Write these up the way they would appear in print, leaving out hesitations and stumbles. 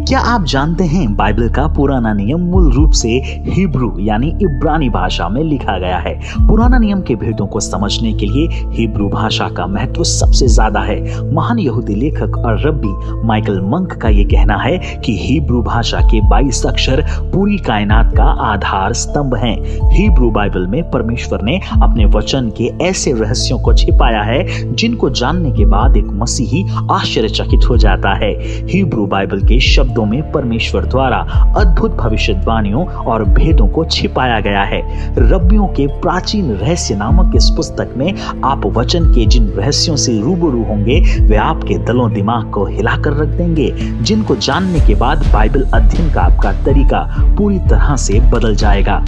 क्या आप जानते हैं बाइबल का पुराना नियम मूल रूप से हिब्रू यानी इब्रानी भाषा में लिखा गया है। पुराना नियम के भेदों को समझने के लिए हिब्रू भाषा का महत्व सबसे ज्यादा है। महान यहूदी लेखक और रब्बी माइकल मंक का ये कहना है कि हिब्रू भाषा के 22 अक्षर पूरी कायनात का आधार स्तंभ हैं। हिब्रू बाइबल में परमेश्वर ने अपने वचन के ऐसे रहस्यों को छिपाया है जिनको जानने के बाद एक मसीही आश्चर्यचकित हो जाता है। हिब्रू बाइबल के शब्दों में परमेश्वर द्वारा अद्भुत भविष्यवाणियों और भेदों को छिपाया गया है। रब्बियों के प्राचीन रहस्य नामक इस पुस्तक में आप वचन के जिन रहस्यों से रूबरू होंगे वे आपके दिलों दिमाग को हिलाकर रख देंगे, जिनको जानने के बाद बाइबल अध्ययन का आपका तरीका पूरी तरह से बदल जाएगा।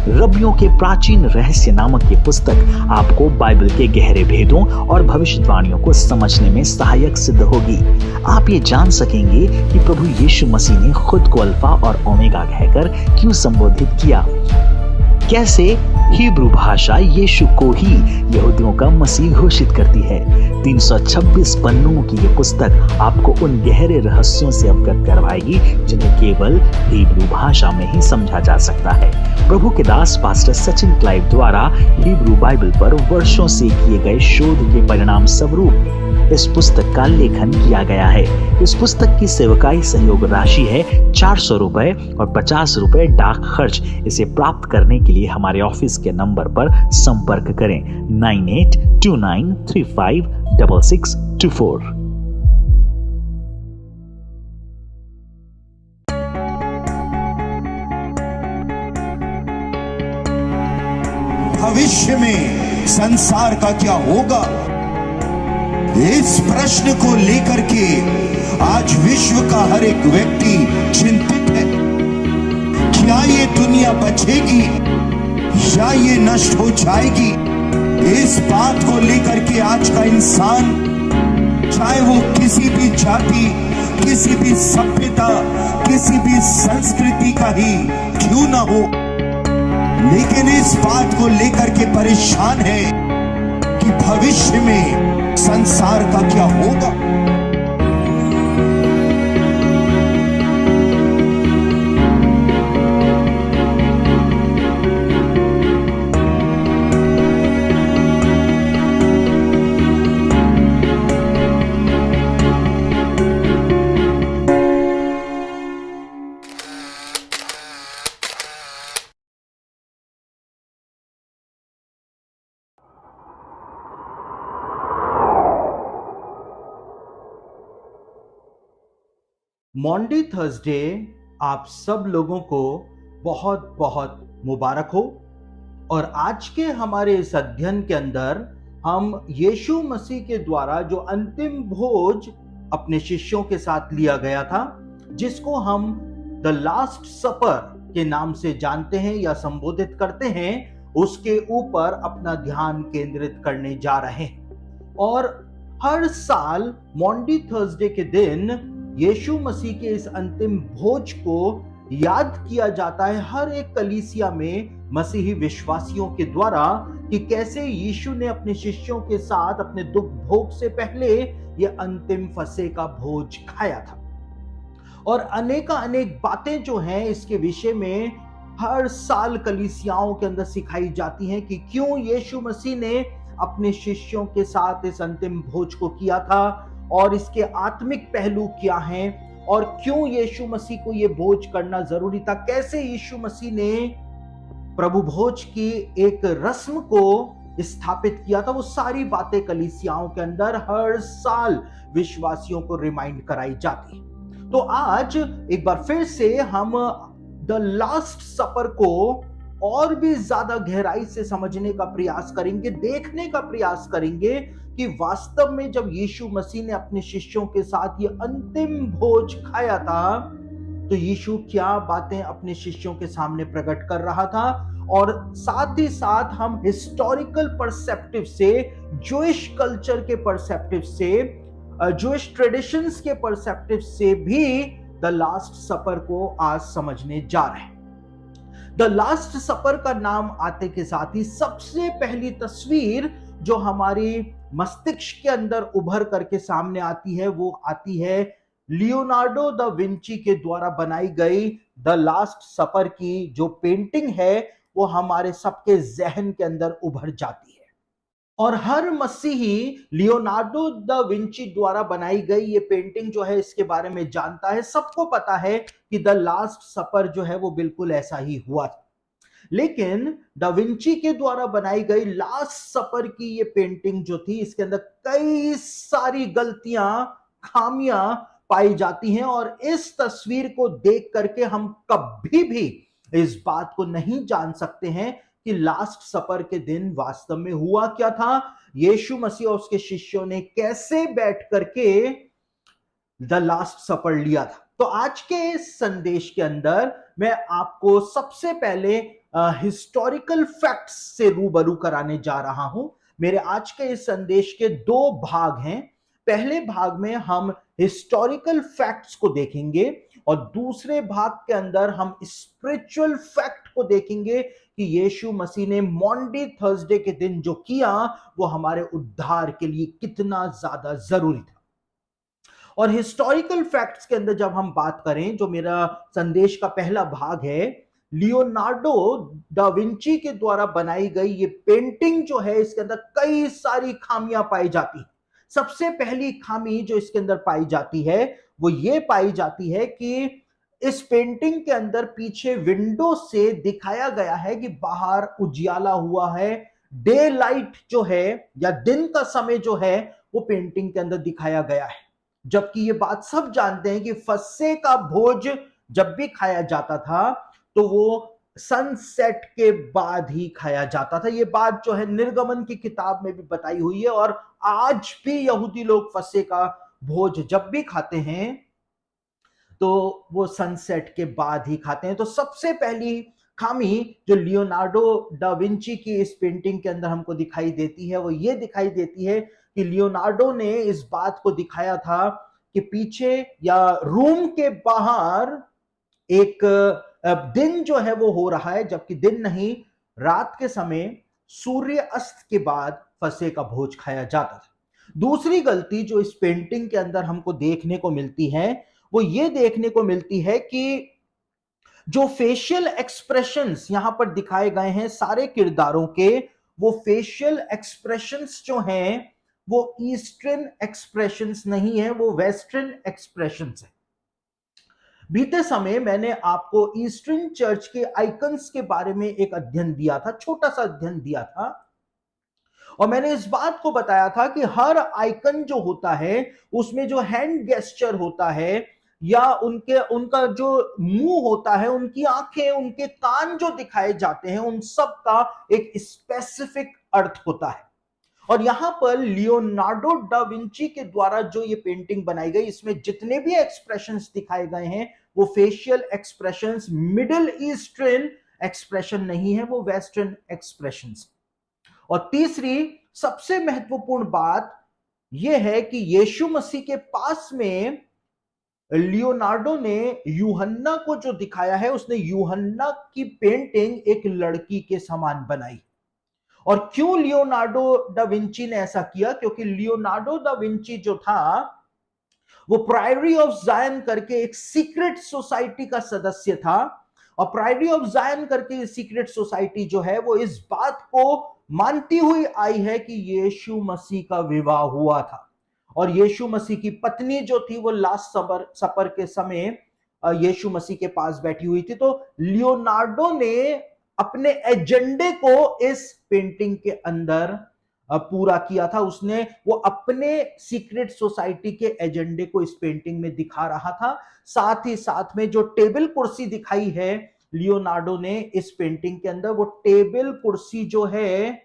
रब्बियों के प्राचीन रहस्य नामक ये पुस्तक आपको बाइबल के गहरे भेदों और भविष्यवाणियों को समझने में सहायक सिद्ध होगी। आप ये जान सकेंगे कि प्रभु यीशु मसीह ने खुद को अल्फा और ओमेगा कहकर क्यों संबोधित किया, कैसे हिब्रू भाषा यीशु को ही यहूदियों का मसीह घोषित करती है। 326 पन्नों की ये पुस्तक आपको उन गहरे रहस्यों से अवगत करवाएगी जिन्हें केवल हिब्रू भाषा में ही समझा जा सकता है। प्रभु के दास पास्टर सचिन क्लाइव द्वारा हिब्रू बाइबल पर वर्षों से किए गए शोध के परिणाम स्वरूप इस पुस्तक का लेखन किया गया है। इस पुस्तक की सेवकाई सहयोग राशि है 400 रुपए और 50 रुपए डाक खर्च। इसे प्राप्त करने के लिए हमारे ऑफिस के नंबर पर संपर्क करें 9829356624। भविष्य में संसार का क्या होगा, इस प्रश्न को लेकर के आज विश्व का हर एक व्यक्ति चिंतित है। क्या ये दुनिया बचेगी या ये नष्ट हो जाएगी? इस बात को लेकर के आज का इंसान, चाहे वो किसी भी जाति, किसी भी सभ्यता, किसी भी संस्कृति का ही क्यों ना हो, लेकिन इस बात को लेकर के परेशान है कि भविष्य में संसार का क्या होगा। मॉन्डे थर्सडे आप सब लोगों को बहुत बहुत मुबारक हो। और आज के हमारे इस अध्ययन के अंदर हम यीशु मसीह के द्वारा जो अंतिम भोज अपने शिष्यों के साथ लिया गया था, जिसको हम द लास्ट सपर के नाम से जानते हैं या संबोधित करते हैं, उसके ऊपर अपना ध्यान केंद्रित करने जा रहे हैं। और हर साल मॉन्डे थर्सडे के दिन यीशु मसीह के इस अंतिम भोज को याद किया जाता है हर एक कलीसिया में मसीही विश्वासियों के द्वारा, कि कैसे यीशु ने अपने शिष्यों के साथ अपने दुख भोग से पहले यह अंतिम फसह का भोज खाया था। और अनेक बातें जो हैं इसके विषय में हर साल कलीसियाओं के अंदर सिखाई जाती हैं कि क्यों यीशु मसीह ने अपने शिष्यों के साथ इस अंतिम भोज को किया था और इसके आत्मिक पहलू क्या हैं और क्यों यीशु मसीह को यह भोज करना जरूरी था, कैसे यीशु मसीह ने प्रभु भोज की एक रस्म को स्थापित किया था। वो सारी बातें कलीसियाओं के अंदर हर साल विश्वासियों को रिमाइंड कराई जाती है। तो आज एक बार फिर से हम द लास्ट सपर को और भी ज्यादा गहराई से समझने का प्रयास करेंगे, देखने का प्रयास करेंगे कि वास्तव में जब यीशु मसीह ने अपने शिष्यों के साथ ये अंतिम भोज खाया था, तो यीशु क्या बातें अपने शिष्यों के सामने प्रकट कर रहा था। और साथ ही साथ हम हिस्टोरिकल पर्सपेक्टिव से, जूइश कल्चर के पर्सपेक्टिव से, जूइश ट्रेडिशंस के पर्सपेक्टिव से भी द लास्ट सपर को आज समझने जा रहे हैं। द लास्ट सपर का नाम आते के साथ ही सबसे पहली तस्वीर जो हमारी मस्तिष्क के अंदर उभर करके सामने आती है वो आती है लियोनार्डो दा विंची के द्वारा बनाई गई द लास्ट सपर की जो पेंटिंग है वो हमारे सबके जहन के अंदर उभर जाती है। और हर मसीही लियोनार्डो दा विंची द्वारा बनाई गई ये पेंटिंग जो है इसके बारे में जानता है। सबको पता है कि द लास्ट सपर जो है वो बिल्कुल ऐसा ही हुआ था। लेकिन दा विंची के द्वारा बनाई गई लास्ट सपर की ये पेंटिंग जो थी इसके अंदर कई सारी गलतियां, खामियां पाई जाती हैं और इस तस्वीर को देख करके हम कभी भी इस बात को नहीं जान सकते हैं कि लास्ट सपर के दिन वास्तव में हुआ क्या था, यीशु मसीह और उसके शिष्यों ने कैसे बैठ करके द लास्ट सपर लिया था। तो आज के इस संदेश के अंदर मैं आपको सबसे पहले हिस्टोरिकल फैक्ट्स से रूबरू कराने जा रहा हूं। मेरे आज के इस संदेश के दो भाग हैं। पहले भाग में हम हिस्टोरिकल फैक्ट्स को देखेंगे और दूसरे भाग के अंदर हम स्पिरिचुअल फैक्ट को देखेंगे कि यीशु मसीह ने मॉन्डी थर्सडे के दिन जो किया वो हमारे उद्धार के लिए कितना ज्यादा जरूरी था। और हिस्टोरिकल फैक्ट्स के अंदर जब हम बात करें, जो मेरा संदेश का पहला भाग है, लियोनार्डो दा विंची के द्वारा बनाई गई ये पेंटिंग जो है इसके अंदर कई सारी खामियां पाई जाती हैं। सबसे पहली खामी जो इसके अंदर पाई जाती है वो ये पाई जाती है कि इस पेंटिंग के अंदर पीछे विंडो से दिखाया गया है कि बाहर उजियाला हुआ है, डे लाइट जो है या दिन का समय जो है वो पेंटिंग के अंदर दिखाया गया है। जबकि ये बात सब जानते हैं कि फसह का भोज जब भी खाया जाता था तो वो सनसेट के बाद ही खाया जाता था। ये बात जो है निर्गमन की किताब में भी बताई हुई है और आज भी यहूदी लोग फसह का भोज जब भी खाते हैं तो वो सनसेट के बाद ही खाते हैं। तो सबसे पहली खामी जो लियोनार्डो दा विंची की इस पेंटिंग के अंदर हमको दिखाई देती है वो ये दिखाई देती है कि लियोनार्डो ने इस बात को दिखाया था कि पीछे या रूम के बाहर एक दिन जो है वो हो रहा है, जबकि दिन नहीं, रात के समय सूर्य अस्त के बाद फसह का भोज खाया जाता था। दूसरी गलती जो इस पेंटिंग के अंदर हमको देखने को मिलती है वो ये देखने को मिलती है कि जो फेशियल एक्सप्रेशंस यहां पर दिखाए गए हैं सारे किरदारों के, वो फेशियल एक्सप्रेशंस जो हैं वो ईस्टर्न एक्सप्रेशंस नहीं है, वो वेस्टर्न एक्सप्रेशंस है। बीते समय मैंने आपको ईस्टर्न चर्च के आइकन्स के बारे में एक अध्ययन दिया था, छोटा सा अध्ययन दिया था, और मैंने इस बात को बताया था कि हर आइकन जो होता है उसमें जो हैंड गेस्चर होता है या उनका जो मुंह होता है, उनकी आंखें, उनके कान जो दिखाए जाते हैं, उन सब का एक स्पेसिफिक अर्थ होता है। और यहां पर लियोनार्डो दा विंची के द्वारा जो ये पेंटिंग बनाई गई, इसमें जितने भी एक्सप्रेशंस दिखाए गए हैं वो facial expressions middle eastern expression नहीं है, वो वेस्टर्न एक्सप्रेशंस। और तीसरी सबसे महत्वपूर्ण बात यह है कि यीशु मसीह के पास में लियोनार्डो ने यूहन्ना को जो दिखाया है, उसने यूहन्ना की पेंटिंग एक लड़की के समान बनाई। और क्यों लियोनार्डो दा विंची ने ऐसा किया? क्योंकि लियोनार्डो दा विंची जो था वो प्रायरी ऑफ जायन करके एक सीक्रेट सोसाइटी का सदस्य था। और प्रायरी ऑफ जायन करके सीक्रेट सोसाइटी जो है वो इस बात को मानती हुई आई है कि यीशु मसीह का विवाह हुआ था और यीशु मसीह की पत्नी जो थी वो लास्ट सपर के समय यीशु मसीह के पास बैठी हुई थी। तो लियोनार्डो ने अपने एजेंडे को इस पेंटिंग के अंदर पूरा किया था। उसने वो अपने सीक्रेट सोसाइटी के एजेंडे को इस पेंटिंग में दिखा रहा था। साथ ही साथ में जो टेबल कुर्सी दिखाई है लियोनार्डो ने इस पेंटिंग के अंदर, वो टेबल कुर्सी जो है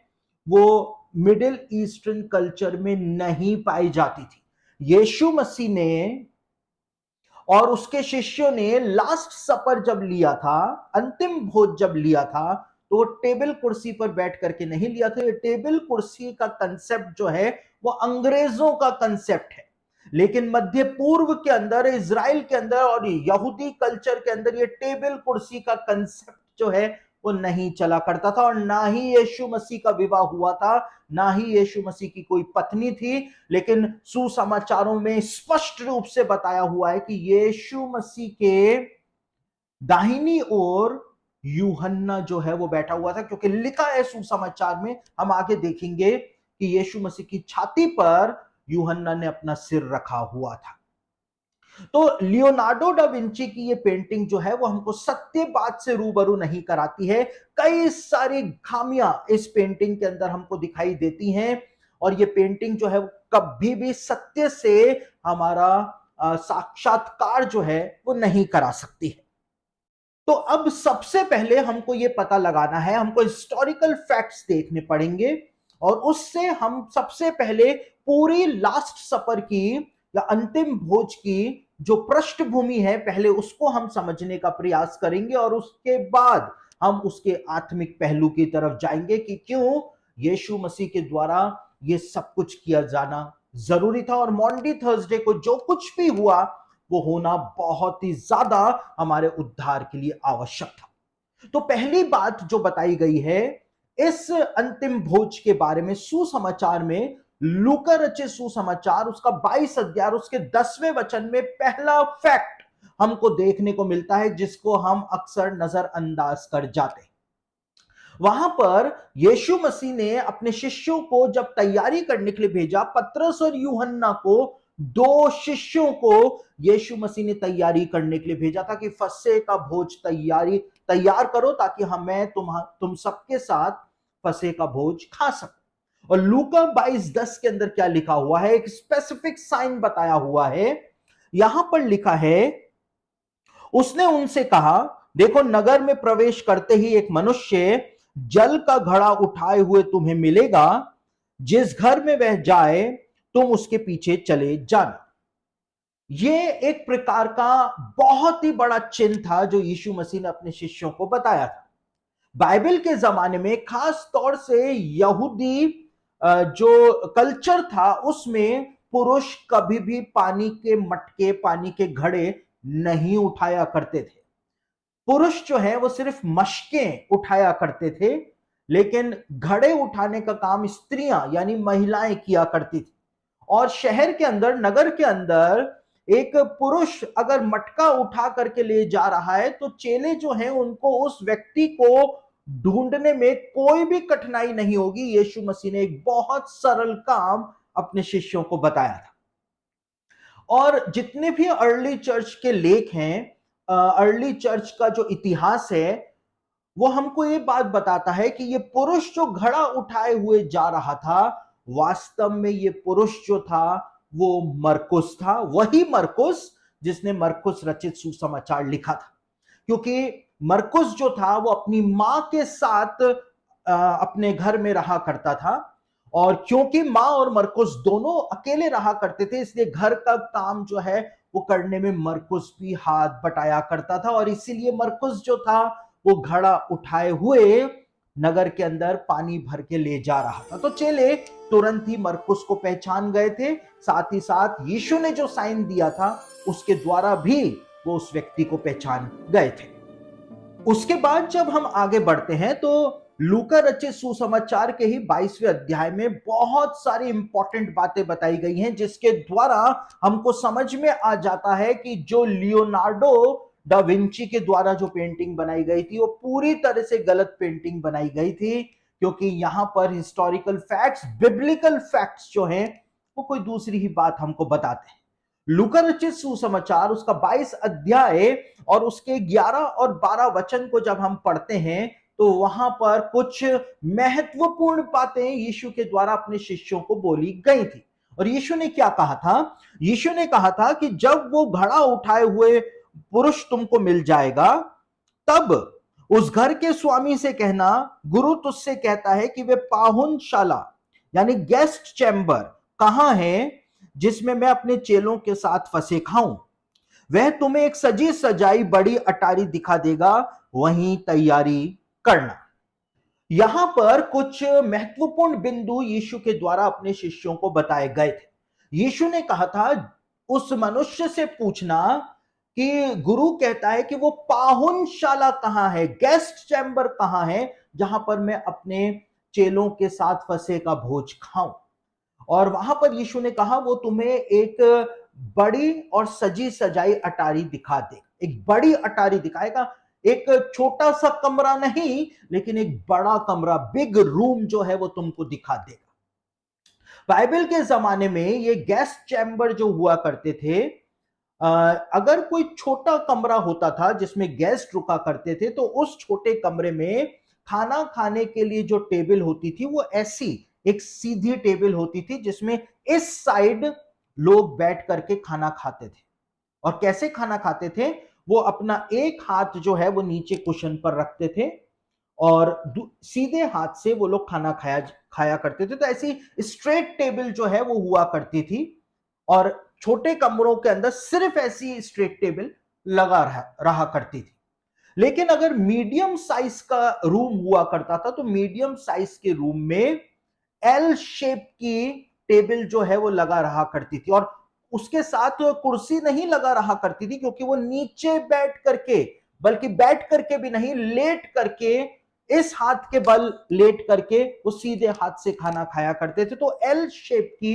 वो मिडिल ईस्टर्न कल्चर में नहीं पाई जाती थी। यीशु मसीह ने और उसके शिष्यों ने लास्ट सपर जब लिया था, अंतिम भोज जब लिया था, तो वो टेबल कुर्सी पर बैठ करके नहीं लिया था। ये टेबल कुर्सी का कंसेप्ट जो है वो अंग्रेजों का कंसेप्ट है, लेकिन मध्य पूर्व के अंदर, इजराइल के अंदर और यहूदी कल्चर के अंदर ये टेबल कुर्सी का कंसेप्ट जो है वो नहीं चला करता था, और ना ही यीशु मसीह का विवाह हुआ था, ना ही यीशु मसीह की कोई पत्नी थी। लेकिन सुसमाचारों में स्पष्ट रूप से बताया हुआ है कि यीशु मसीह के दाहिनी ओर यूहन्ना जो है वो बैठा हुआ था, क्योंकि लिखा है सुसमाचार में, हम आगे देखेंगे कि यीशु मसीह की छाती पर यूहन्ना ने अपना सिर रखा हुआ था। तो लियोनार्डो डा विंची की ये पेंटिंग जो है वो हमको सत्य बात से रूबरू नहीं कराती है। कई सारी खामियां इस पेंटिंग के अंदर हमको दिखाई देती हैं, और ये पेंटिंग जो है वो कभी भी सत्य से हमारा साक्षात्कार जो है वो नहीं करा सकती है। तो अब सबसे पहले हमको ये पता लगाना है, हमको हिस्टोरिकल फैक्ट्स देखने पड़ेंगे, और उससे हम सबसे पहले पूरी लास्ट सपर की या अंतिम भोज की जो पृष्ठभूमि है पहले उसको हम समझने का प्रयास करेंगे, और उसके बाद हम उसके आत्मिक पहलू की तरफ जाएंगे कि क्यों यीशु मसीह के द्वारा ये सब कुछ किया जाना जरूरी था, और मॉन्डी थर्सडे को जो कुछ भी हुआ वो होना बहुत ही ज्यादा हमारे उद्धार के लिए आवश्यक था। तो पहली बात जो बताई गई है इस अंतिम भोज के बारे में सुसमाचार में, लूका रचित सुसमाचार उसका 22 अध्याय उसके 10वें वचन में पहला फैक्ट हमको देखने को मिलता है, जिसको हम अक्सर नजरअंदाज कर जाते हैं। वहां पर यीशु मसीह ने अपने शिष्यों को जब तैयारी करने के लिए भेजा, पतरस और यूहन्ना को, दो शिष्यों को यीशु मसीह ने तैयारी करने के लिए भेजा था कि फसह का भोज तैयार करो, ताकि हमें तुम सबके साथ फसह का भोज खा सको। और लूका 22:10 के अंदर क्या लिखा हुआ है, एक स्पेसिफिक साइन बताया हुआ है। यहां पर लिखा है, उसने उनसे कहा, देखो नगर में प्रवेश करते ही एक मनुष्य जल का घड़ा उठाए हुए तुम्हें मिलेगा, जिस घर में वह जाए तुम उसके पीछे चले जाना। यह एक प्रकार का बहुत ही बड़ा चिन्ह था जो यीशु मसीह ने अपने शिष्यों को बताया था। बाइबल के जमाने में खास तौर से यहूदी जो कल्चर था उसमें पुरुष कभी भी पानी के मटके, पानी के घड़े नहीं उठाया करते थे। पुरुष जो है वो सिर्फ मशकें उठाया करते थे, लेकिन घड़े उठाने का काम स्त्रियां यानी महिलाएं किया करती थी। और शहर के अंदर, नगर के अंदर एक पुरुष अगर मटका उठा करके ले जा रहा है तो चेले जो हैं उनको उस व्यक्ति को ढूंढने में कोई भी कठिनाई नहीं होगी। यीशु मसीह ने एक बहुत सरल काम अपने शिष्यों को बताया था। और जितने भी अर्ली चर्च के लेख हैं, अर्ली चर्च का जो इतिहास है वो हमको ये बात बताता है कि ये पुरुष जो घड़ा उठाए हुए जा रहा था, वास्तव में ये पुरुष जो था वो मरकुस था, वही मरकुस जिसने मरकुस रचित सुसमाचार लिखा था। क्योंकि मरकुस जो था वो अपनी मां के साथ अपने घर में रहा करता था, और क्योंकि मां और मरकुस दोनों अकेले रहा करते थे, इसलिए घर का काम जो है वो करने में मरकुस भी हाथ बटाया करता था। और इसीलिए मरकुस जो था वो घड़ा उठाए हुए नगर के अंदर पानी भर के ले जा रहा था। तो चेले तुरंत ही मरकुस को पहचान गए थे, साथ ही साथ यीशु ने जो साइन दिया था उसके द्वारा भी वो उस व्यक्ति को पहचान गए थे। उसके बाद जब हम आगे बढ़ते हैं तो लूका रचित सुसमाचार के ही 22वें अध्याय में बहुत सारी इंपॉर्टेंट बातें बताई गई हैं, जिसके द्वारा हमको समझ में आ जाता है कि जो लियोनार्डो डा विंची के द्वारा जो पेंटिंग बनाई गई थी वो पूरी तरह से गलत पेंटिंग बनाई गई थी, क्योंकि यहां पर हिस्टोरिकल फैक्ट्स, बिब्लिकल फैक्ट्स जो हैं वो कोई दूसरी ही बात हमको बताते हैं। लूका रचित सुसमाचार उसका 22 अध्याय और उसके 11 और 12 वचन को जब हम पढ़ते हैं तो वहां पर कुछ महत्वपूर्ण बातें यीशु के द्वारा अपने शिष्यों को बोली गई थी। और यीशु ने क्या कहा था? यीशु ने कहा था कि जब वो घड़ा उठाए हुए पुरुष तुमको मिल जाएगा, तब उस घर के स्वामी से कहना, गुरु तुझसे कहता है कि वे पाहुनशाला यानी गेस्ट चैम्बर कहां है जिसमें मैं अपने चेलों के साथ फंसे खाऊं। वह तुम्हें एक सजी सजाई बड़ी अटारी दिखा देगा, वहीं तैयारी करना। यहां पर कुछ महत्वपूर्ण बिंदु यीशु के द्वारा अपने शिष्यों को बताए गए थे। यीशु ने कहा था, उस मनुष्य से पूछना कि गुरु कहता है कि वो पाहुनशाला कहां है, गेस्ट चैम्बर कहां है, जहां पर मैं अपने चेलों के साथ फसह का भोज खाऊं। और वहां पर यीशु ने कहा वो तुम्हें एक बड़ी और सजी सजाई अटारी दिखा दे, एक बड़ी अटारी दिखाएगा, एक छोटा सा कमरा नहीं लेकिन एक बड़ा कमरा, बिग रूम जो है वो तुमको दिखा देगा। बाइबल के जमाने में ये गेस्ट चैम्बर जो हुआ करते थे, अगर कोई छोटा कमरा होता था जिसमें गेस्ट रुका करते थे तो उस छोटे कमरे में खाना खाने के लिए जो टेबल होती थी वो ऐसी एक सीधी टेबल होती थी जिसमें इस साइड लोग बैठ करके खाना खाते थे। और कैसे खाना खाते थे, वो अपना एक हाथ जो है वो नीचे कुशन पर रखते थे और सीधे हाथ से वो लोग खाना खाया करते थे। तो ऐसी स्ट्रेट टेबल जो है वो हुआ करती थी और छोटे कमरों के अंदर सिर्फ ऐसी स्ट्रेट टेबल लगा रहा करती थी। लेकिन अगर मीडियम साइज का रूम हुआ करता था तो मीडियम साइज के रूम में एल शेप की टेबल जो है वो लगा रहा करती थी और उसके साथ कुर्सी नहीं लगा रहा करती थी, क्योंकि वो नीचे बैठ करके, बल्कि बैठ करके भी नहीं, लेट करके, इस हाथ के बल लेट करके वो सीधे हाथ से खाना खाया करते थे। तो एल शेप की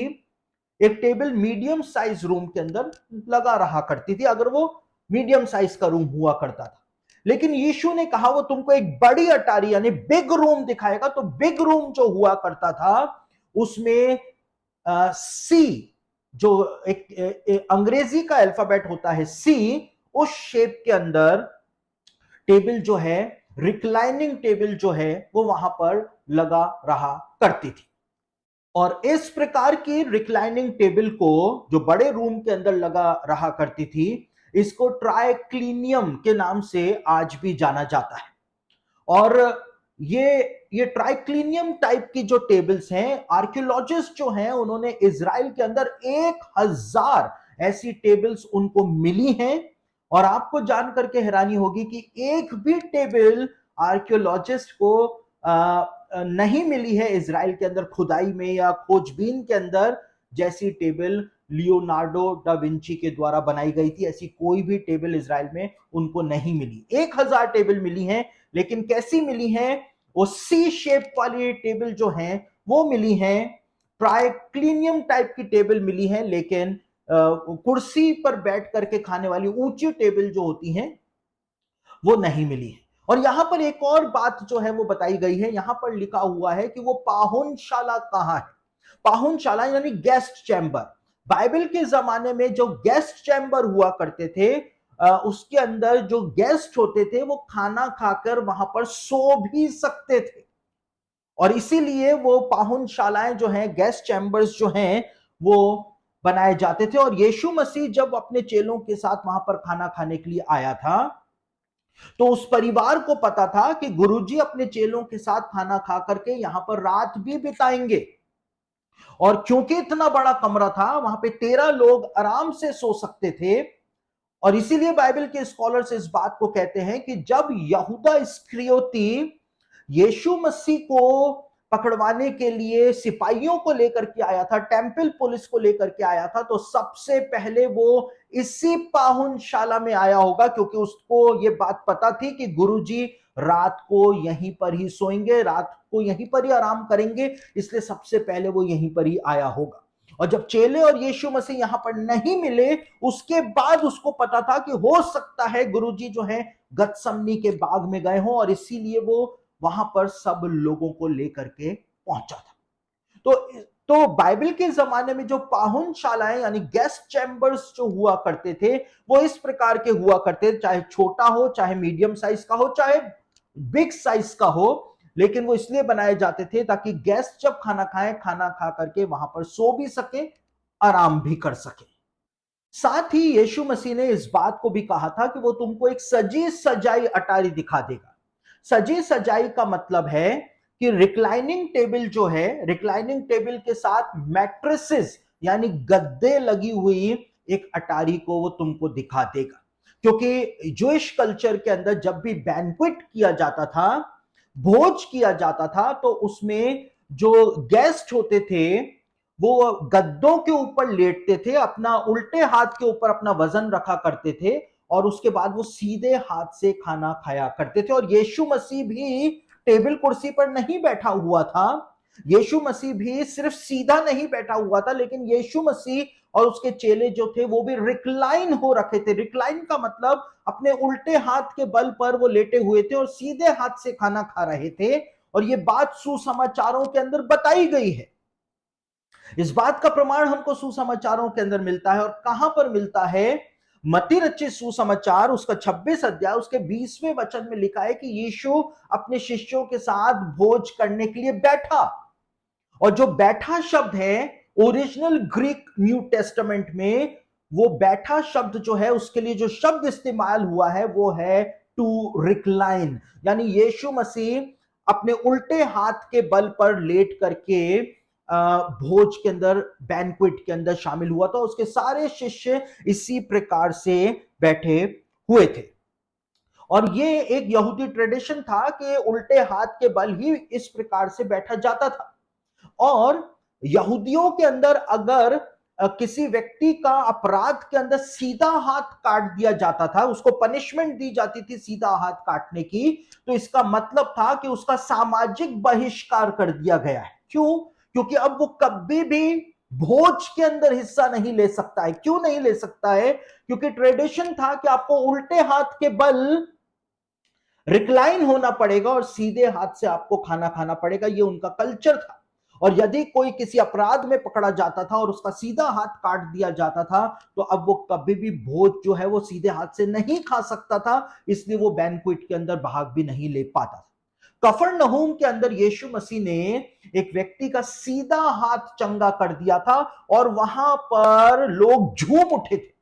एक टेबल मीडियम साइज रूम के अंदर लगा रहा करती थी, अगर वो मीडियम साइज का रूम हुआ करता था। लेकिन यीशु ने कहा वो तुमको एक बड़ी अटारी यानी बिग रूम दिखाएगा। तो बिग रूम जो हुआ करता था उसमें सी, जो एक अंग्रेजी का अल्फाबेट होता है सी, उस शेप के अंदर टेबल जो है, रिक्लाइनिंग टेबल जो है वो वहां पर लगा रहा करती थी। और इस प्रकार की रिक्लाइनिंग टेबल को जो बड़े रूम के अंदर लगा रहा करती थी, इसको ट्राइक्लिनियम के नाम से आज भी जाना जाता है। और ये ट्राइक्लिनियम टाइप की जो टेबल्स हैं, आर्कियोलॉजिस्ट जो हैं उन्होंने इजराइल के अंदर 1000 ऐसी टेबल्स उनको मिली हैं। और आपको जान करके हैरानी होगी कि एक भी टेबल आर्कियोलॉजिस्ट को नहीं मिली है इजराइल के अंदर खुदाई में या खोजबीन के अंदर, जैसी टेबल लियोनार्डो डा विंची के द्वारा बनाई गई थी। ऐसी कोई भी टेबल इजराइल में उनको नहीं मिली। 1000 टेबल मिली हैं, लेकिन कैसी मिली हैं? वो सी शेप वाली टेबल जो हैं वो मिली हैं, ट्राइक्लिनियम टाइप की टेबल मिली है, लेकिन कुर्सी पर बैठ करके खाने वाली ऊंची टेबल जो होती हैं वो नहीं मिली है। और यहां पर एक और बात जो है वो बताई गई है, यहां पर लिखा हुआ है कि वो पाहुनशाला कहां है। पाहुनशाला यानी गेस्ट चैम्बर। बाइबल के जमाने में जो गेस्ट चैम्बर हुआ करते थे, उसके अंदर जो गेस्ट होते थे वो खाना खाकर वहां पर सो भी सकते थे। और इसीलिए वो पाहुनशालाएं जो हैं, गेस्ट चैम्बर्स जो हैं, वो बनाए जाते थे। और यीशु मसीह जब अपने चेलों के साथ वहां पर खाना खाने के लिए आया था तो उस परिवार को पता था कि गुरुजी अपने चेलों के साथ खाना खा करके यहां पर रात भी बिताएंगे। और क्योंकि इतना बड़ा कमरा था, वहां पे 13 लोग आराम से सो सकते थे। और इसीलिए बाइबल के स्कॉलर्स इस बात को कहते हैं कि जब यहूदा इस्करियोती यीशु मसीह को पकड़वाने के लिए सिपाहियों को लेकर के आया था, टेंपल पुलिस को लेकर के आया था, तो सबसे पहले वो इसी पाहुनशाला में आया होगा, क्योंकि उसको ये बात पता थी कि गुरुजी रात को यहीं पर ही सोएंगे, रात को यहीं पर ही आराम करेंगे, इसलिए सबसे पहले वो यहीं पर ही आया होगा। और जब चेले और यीशु मसीह यहां पर नहीं मिले, उसके बाद उसको पता था कि हो सकता है गुरुजी जो है गतसमनी के बाग में गए हों, और इसीलिए वो वहां पर सब लोगों को लेकर के पहुंचा था। तो बाइबल के जमाने में जो पाहुनशालाएं यानी गेस्ट चैम्बर्स जो हुआ करते थे, वो इस प्रकार के हुआ करते थे, चाहे छोटा हो, चाहे मीडियम साइज का हो, चाहे बिग साइज का हो। लेकिन वो इसलिए बनाए जाते थे ताकि गेस्ट जब खाना खाएं, खाना खा करके वहां पर सो भी सके, आराम भी कर सके। साथ ही यीशु मसीह ने इस बात को भी कहा था कि वो तुमको एक सजी सजाई अटारी दिखा देगा। सजी सजाई का मतलब है कि रिक्लाइनिंग टेबल जो है, रिक्लाइनिंग टेबल के साथ मैट्रेसेस यानी गद्दे लगी हुई एक अटारी को वो तुमको दिखा देगा। क्योंकि जूइश कल्चर के अंदर जब भी बैंक्वेट किया जाता था, भोज किया जाता था, तो उसमें जो गेस्ट होते थे वो गद्दों के ऊपर लेटते थे, अपना उल्टे हाथ के ऊपर अपना वजन रखा करते थे और उसके बाद वो सीधे हाथ से खाना खाया करते थे। और यीशु मसीह भी टेबल कुर्सी पर नहीं बैठा हुआ था, यीशु मसीह भी सिर्फ सीधा नहीं बैठा हुआ था, लेकिन यीशु मसीह और उसके चेले जो थे वो भी रिक्लाइन हो रखे थे। रिक्लाइन का मतलब अपने उल्टे हाथ के बल पर वो लेटे हुए थे और सीधे हाथ से खाना खा रहे थे। और ये बात सुसमाचारों के अंदर बताई गई है। इस बात का प्रमाण हमको सुसमाचारों के अंदर मिलता है। और कहां पर मिलता है? मत्ती रचित सुसमाचार उसका 26 अध्याय उसके 20वें वचन में लिखा है कि यीशु अपने शिष्यों के साथ भोज करने के लिए बैठा। और जो बैठा शब्द है ओरिजिनल ग्रीक न्यू टेस्टामेंट में, वो बैठा शब्द जो है उसके लिए जो शब्द इस्तेमाल हुआ है वो है टू रिक्लाइन। यानी यीशु मसीह अपने उल्टे हाथ के बल पर लेट करके भोज के अंदर, बैंक्वेट के अंदर शामिल हुआ था। उसके सारे शिष्य इसी प्रकार से बैठे हुए थे। और ये एक यहूदी ट्रेडिशन था कि उल्टे हाथ के बल ही इस प्रकार से बैठा जाता था। और यहूदियों के अंदर अगर किसी व्यक्ति का अपराध के अंदर सीधा हाथ काट दिया जाता था, उसको पनिशमेंट दी जाती थी सीधा हाथ काटने की, तो इसका मतलब था कि उसका सामाजिक बहिष्कार कर दिया गया है। क्यों? क्योंकि अब वो कभी भी भोज के अंदर हिस्सा नहीं ले सकता है। क्यों नहीं ले सकता है? क्योंकि ट्रेडिशन था कि आपको उल्टे हाथ के बल रिक्लाइन होना पड़ेगा और सीधे हाथ से आपको खाना खाना पड़ेगा। ये उनका कल्चर था। और यदि कोई किसी अपराध में पकड़ा जाता था और उसका सीधा हाथ काट दिया जाता था, तो अब वो कभी भी भोज जो है वो सीधे हाथ से नहीं खा सकता था, इसलिए वो बैंक्वेट के अंदर भाग भी नहीं ले पाता था। कफरनहूम के अंदर यीशु मसीह ने एक व्यक्ति का सीधा हाथ चंगा कर दिया था और वहां पर लोग झूम उठे थे।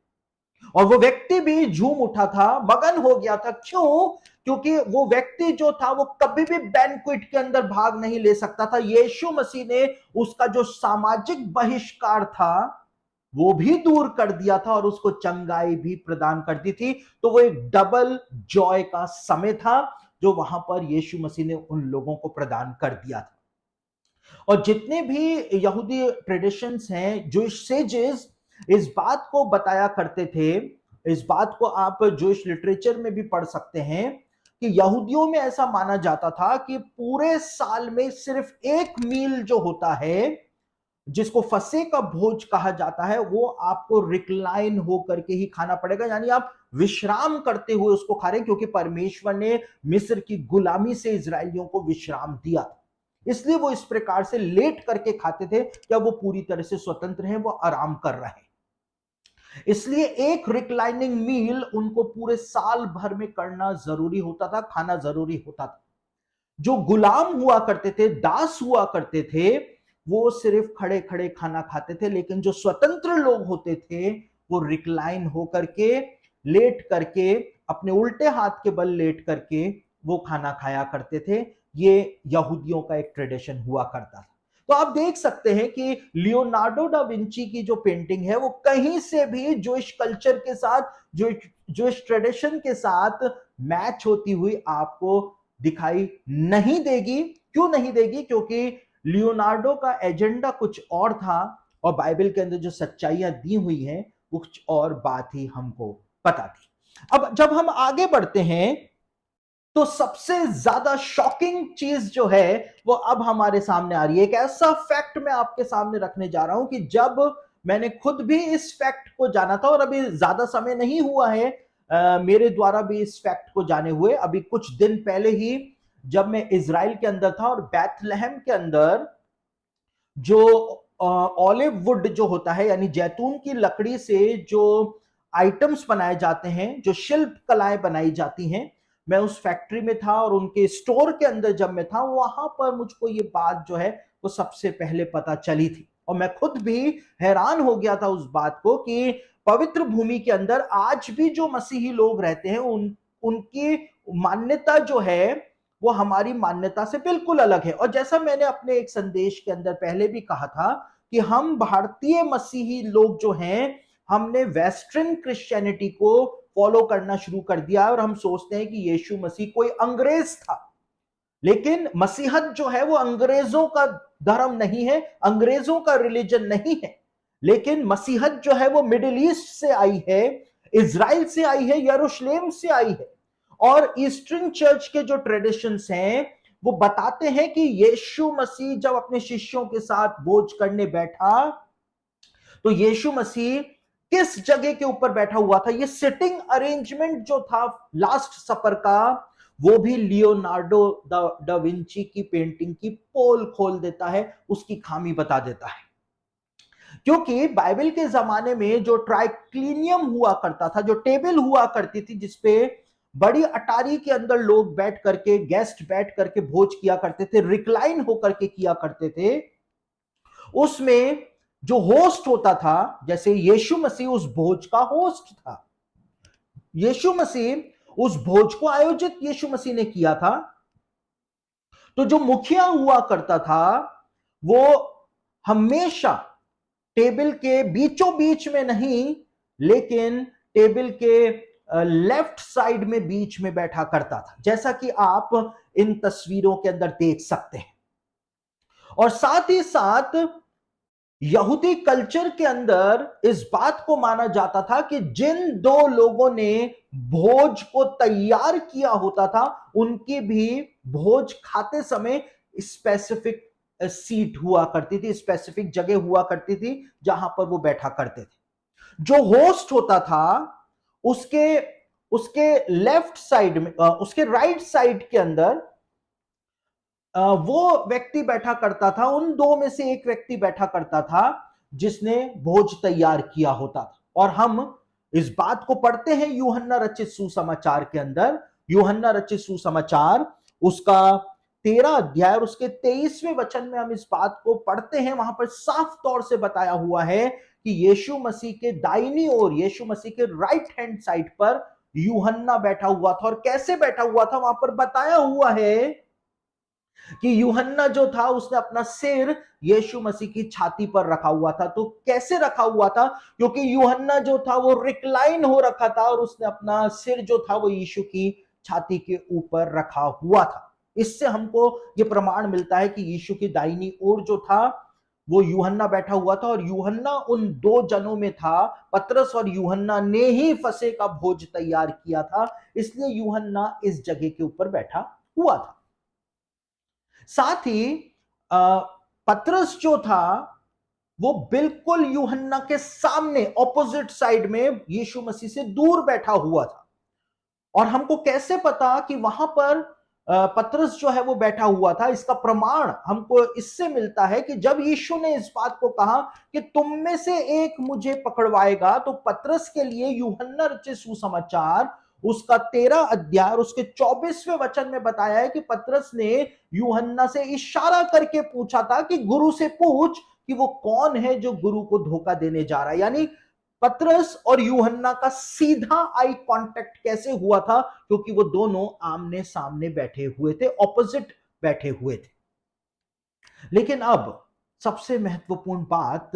और वो व्यक्ति भी झूम उठा था, मगन हो गया था। क्यों? क्योंकि वो व्यक्ति जो था वो कभी भी बैंक्वेट के अंदर भाग नहीं ले सकता था। यीशु मसीह ने उसका जो सामाजिक बहिष्कार था वो भी दूर कर दिया था और उसको चंगाई भी प्रदान कर दी थी। तो वो एक डबल जॉय का समय था जो वहां पर यीशु मसीह ने उन लोगों को प्रदान कर दिया था। और जितने भी यहूदी ट्रेडिशंस हैं, जूइश सेजेस इस बात को बताया करते थे, इस बात को आप जूइश लिटरेचर में भी पढ़ सकते हैं कि यहूदियों में ऐसा माना जाता था कि पूरे साल में सिर्फ एक मील जो होता है, जिसको फसे का भोज कहा जाता है, वो आपको रिक्लाइन होकर के ही खाना पड़ेगा। यानी आप विश्राम करते हुए उसको खा रहे हैं, क्योंकि परमेश्वर ने मिस्र की गुलामी से इजरायलियों को विश्राम दिया था। इसलिए वो इस प्रकार से लेट करके खाते थे कि वो पूरी तरह से स्वतंत्र हैं, वो आराम कर रहे हैं। इसलिए एक रिक्लाइनिंग मील उनको पूरे साल भर में करना जरूरी होता था, खाना जरूरी होता था। जो गुलाम हुआ करते थे, दास हुआ करते थे, वो सिर्फ खड़े खड़े खाना खाते थे। लेकिन जो स्वतंत्र लोग होते थे वो रिक्लाइन होकर के, लेट करके, अपने उल्टे हाथ के बल लेट करके वो खाना खाया करते थे। ये यहूदियों का एक ट्रेडिशन हुआ करता था। तो आप देख सकते हैं कि लियोनार्डो डा विंची की जो पेंटिंग है वो कहीं से भी जूइश कल्चर के साथ, जूइश ट्रेडिशन के साथ मैच होती हुई आपको दिखाई नहीं देगी। क्यों नहीं देगी? क्योंकि लियोनार्डो का एजेंडा कुछ और था और बाइबल के अंदर जो सच्चाइयां दी हुई हैं वो कुछ और बात ही हमको पता थी। अब जब हम आगे बढ़ते हैं तो सबसे ज्यादा शॉकिंग चीज जो है वो अब हमारे सामने आ रही है। एक ऐसा फैक्ट मैं आपके सामने रखने जा रहा हूं कि जब मैंने खुद भी इस फैक्ट को जाना था, और अभी ज्यादा समय नहीं हुआ है मेरे द्वारा भी इस फैक्ट को जाने हुए, अभी कुछ दिन पहले ही जब मैं इजराइल के अंदर था और बैथलेहम के अंदर जो ऑलिव वुड जो होता है, यानी जैतून की लकड़ी से जो आइटम्स बनाए जाते हैं, जो शिल्प कलाएं बनाई जाती हैं, मैं उस फैक्ट्री में था और उनके स्टोर के अंदर जब मैं था, वहां पर मुझको ये बात जो है वो सबसे पहले पता चली थी। और मैं खुद भी हैरान हो गया था उस बात को कि पवित्र भूमि के अंदर आज भी जो मसीही लोग रहते हैं उनकी मान्यता जो है वो हमारी मान्यता से बिल्कुल अलग है। और जैसा मैंने अपने एक संदेश के अंदर पहले भी कहा था कि हम भारतीय मसीही लोग जो हैं, हमने वेस्टर्न क्रिश्चियनिटी को फॉलो करना शुरू कर दिया और हम सोचते हैं कि यीशु मसीह कोई अंग्रेज था। लेकिन मसीहत जो है वो अंग्रेजों का धर्म नहीं है, अंग्रेजों का रिलीजन नहीं है, लेकिन मसीहत जो है वो मिडिल ईस्ट से आई है। इज़राइल से आई है, यरूशलेम से आई है। और ईस्टर्न चर्च के जो ट्रेडिशंस हैं वो बताते हैं कि यीशु मसीह जब अपने शिष्यों के साथ भोज करने बैठा तो यीशु मसीह किस जगह के ऊपर बैठा हुआ था। ये सिटिंग अरेंजमेंट जो था लास्ट सपर का, वो भी लियोनार्डो दा विंची की पेंटिंग की पोल खोल देता है, उसकी खामी बता देता है। क्योंकि बाइबल के जमाने में जो ट्राइक्लिनियम हुआ करता था, जो टेबल हुआ करती थी जिसपे बड़ी अटारी के अंदर लोग बैठ करके, गेस्ट बैठ करके भोज किया करते थे, रिक्लाइन होकर के किया करते थे, उसमें जो होस्ट होता था, जैसे यीशु मसीह उस भोज का होस्ट था, यीशु मसीह उस भोज को आयोजित यीशु मसीह ने किया था। तो जो मुखिया हुआ करता था वो हमेशा टेबल के बीचों बीच में नहीं, लेकिन टेबल के लेफ्ट साइड में बीच में बैठा करता था, जैसा कि आप इन तस्वीरों के अंदर देख सकते हैं। और साथ ही साथ यहूदी कल्चर के अंदर इस बात को माना जाता था कि जिन दो लोगों ने भोज को तैयार किया होता था उनकी भी भोज खाते समय स्पेसिफिक सीट हुआ करती थी, स्पेसिफिक जगह हुआ करती थी जहां पर वो बैठा करते थे। जो होस्ट होता था उसके उसके लेफ्ट साइड में, उसके राइट साइड के अंदर वो व्यक्ति बैठा करता था, उन दो में से एक व्यक्ति बैठा करता था जिसने भोज तैयार किया होता था। और हम इस बात को पढ़ते हैं यूहन्ना रचित सुसमाचार के अंदर। यूहन्ना रचित सुसमाचार उसका 13 अध्याय और उसके 23वें वचन में हम इस बात को पढ़ते हैं। वहां पर साफ तौर से बताया हुआ है कि यीशु मसीह के दाहिनी ओर, यीशु मसीह के राइट हैंड साइड पर यूहन्ना बैठा हुआ था। और कैसे बैठा हुआ था वहां पर बताया हुआ है कि यूहन्ना जो था उसने अपना सिर यीशु मसीह की छाती पर रखा हुआ था। तो कैसे रखा हुआ था? क्योंकि यूहन्ना जो था वो रिक्लाइन हो रखा था और उसने अपना सिर जो था वो यीशु की छाती के ऊपर रखा हुआ था। इससे हमको ये प्रमाण मिलता है कि यीशु की दाहिनी ओर जो था वो यूहन्ना बैठा हुआ था। और यूहन्ना उन दो जनों में था, पतरस और यूहन्ना ने ही फसह का भोज तैयार किया था, इसलिए यूहन्ना इस जगह के ऊपर बैठा हुआ था। साथ ही पतरस जो था वो बिल्कुल यूहन्ना के सामने ऑपोजिट साइड में यीशु मसीह से दूर बैठा हुआ था। और हमको कैसे पता कि वहां पर पतरस जो है वो बैठा हुआ था? इसका प्रमाण हमको इससे मिलता है कि जब यीशु ने इस बात को कहा कि तुम में से एक मुझे पकड़वाएगा, तो पतरस के लिए यूहन्ना रचित सुसमाचार उसका 13 अध्याय और उसके 24वें वचन में बताया है कि पतरस ने यूहन्ना से इशारा करके पूछा था कि गुरु से पूछ कि वो कौन है जो गुरु को धोखा देने जा रहा है। यानी पतरस और यूहन्ना का सीधा आई कांटेक्ट कैसे हुआ था? क्योंकि वो दोनों आमने सामने बैठे हुए थे, ऑपोजिट बैठे हुए थे। लेकिन अब सबसे महत्वपूर्ण बात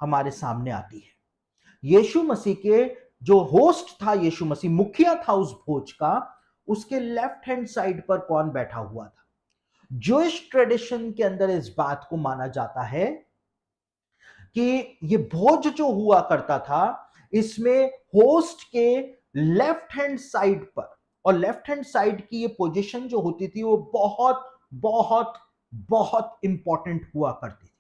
हमारे सामने आती है। यीशु मसीह के जो होस्ट था, यीशु मसीह मुखिया था उस भोज का, उसके लेफ्ट हैंड साइड पर कौन बैठा हुआ था? जूइश ट्रेडिशन के अंदर इस बात को माना जाता है कि ये भोज जो हुआ करता था इसमें होस्ट के लेफ्ट हैंड साइड पर, और लेफ्ट हैंड साइड की ये पोजीशन जो होती थी वो बहुत बहुत बहुत इंपॉर्टेंट हुआ करती थी।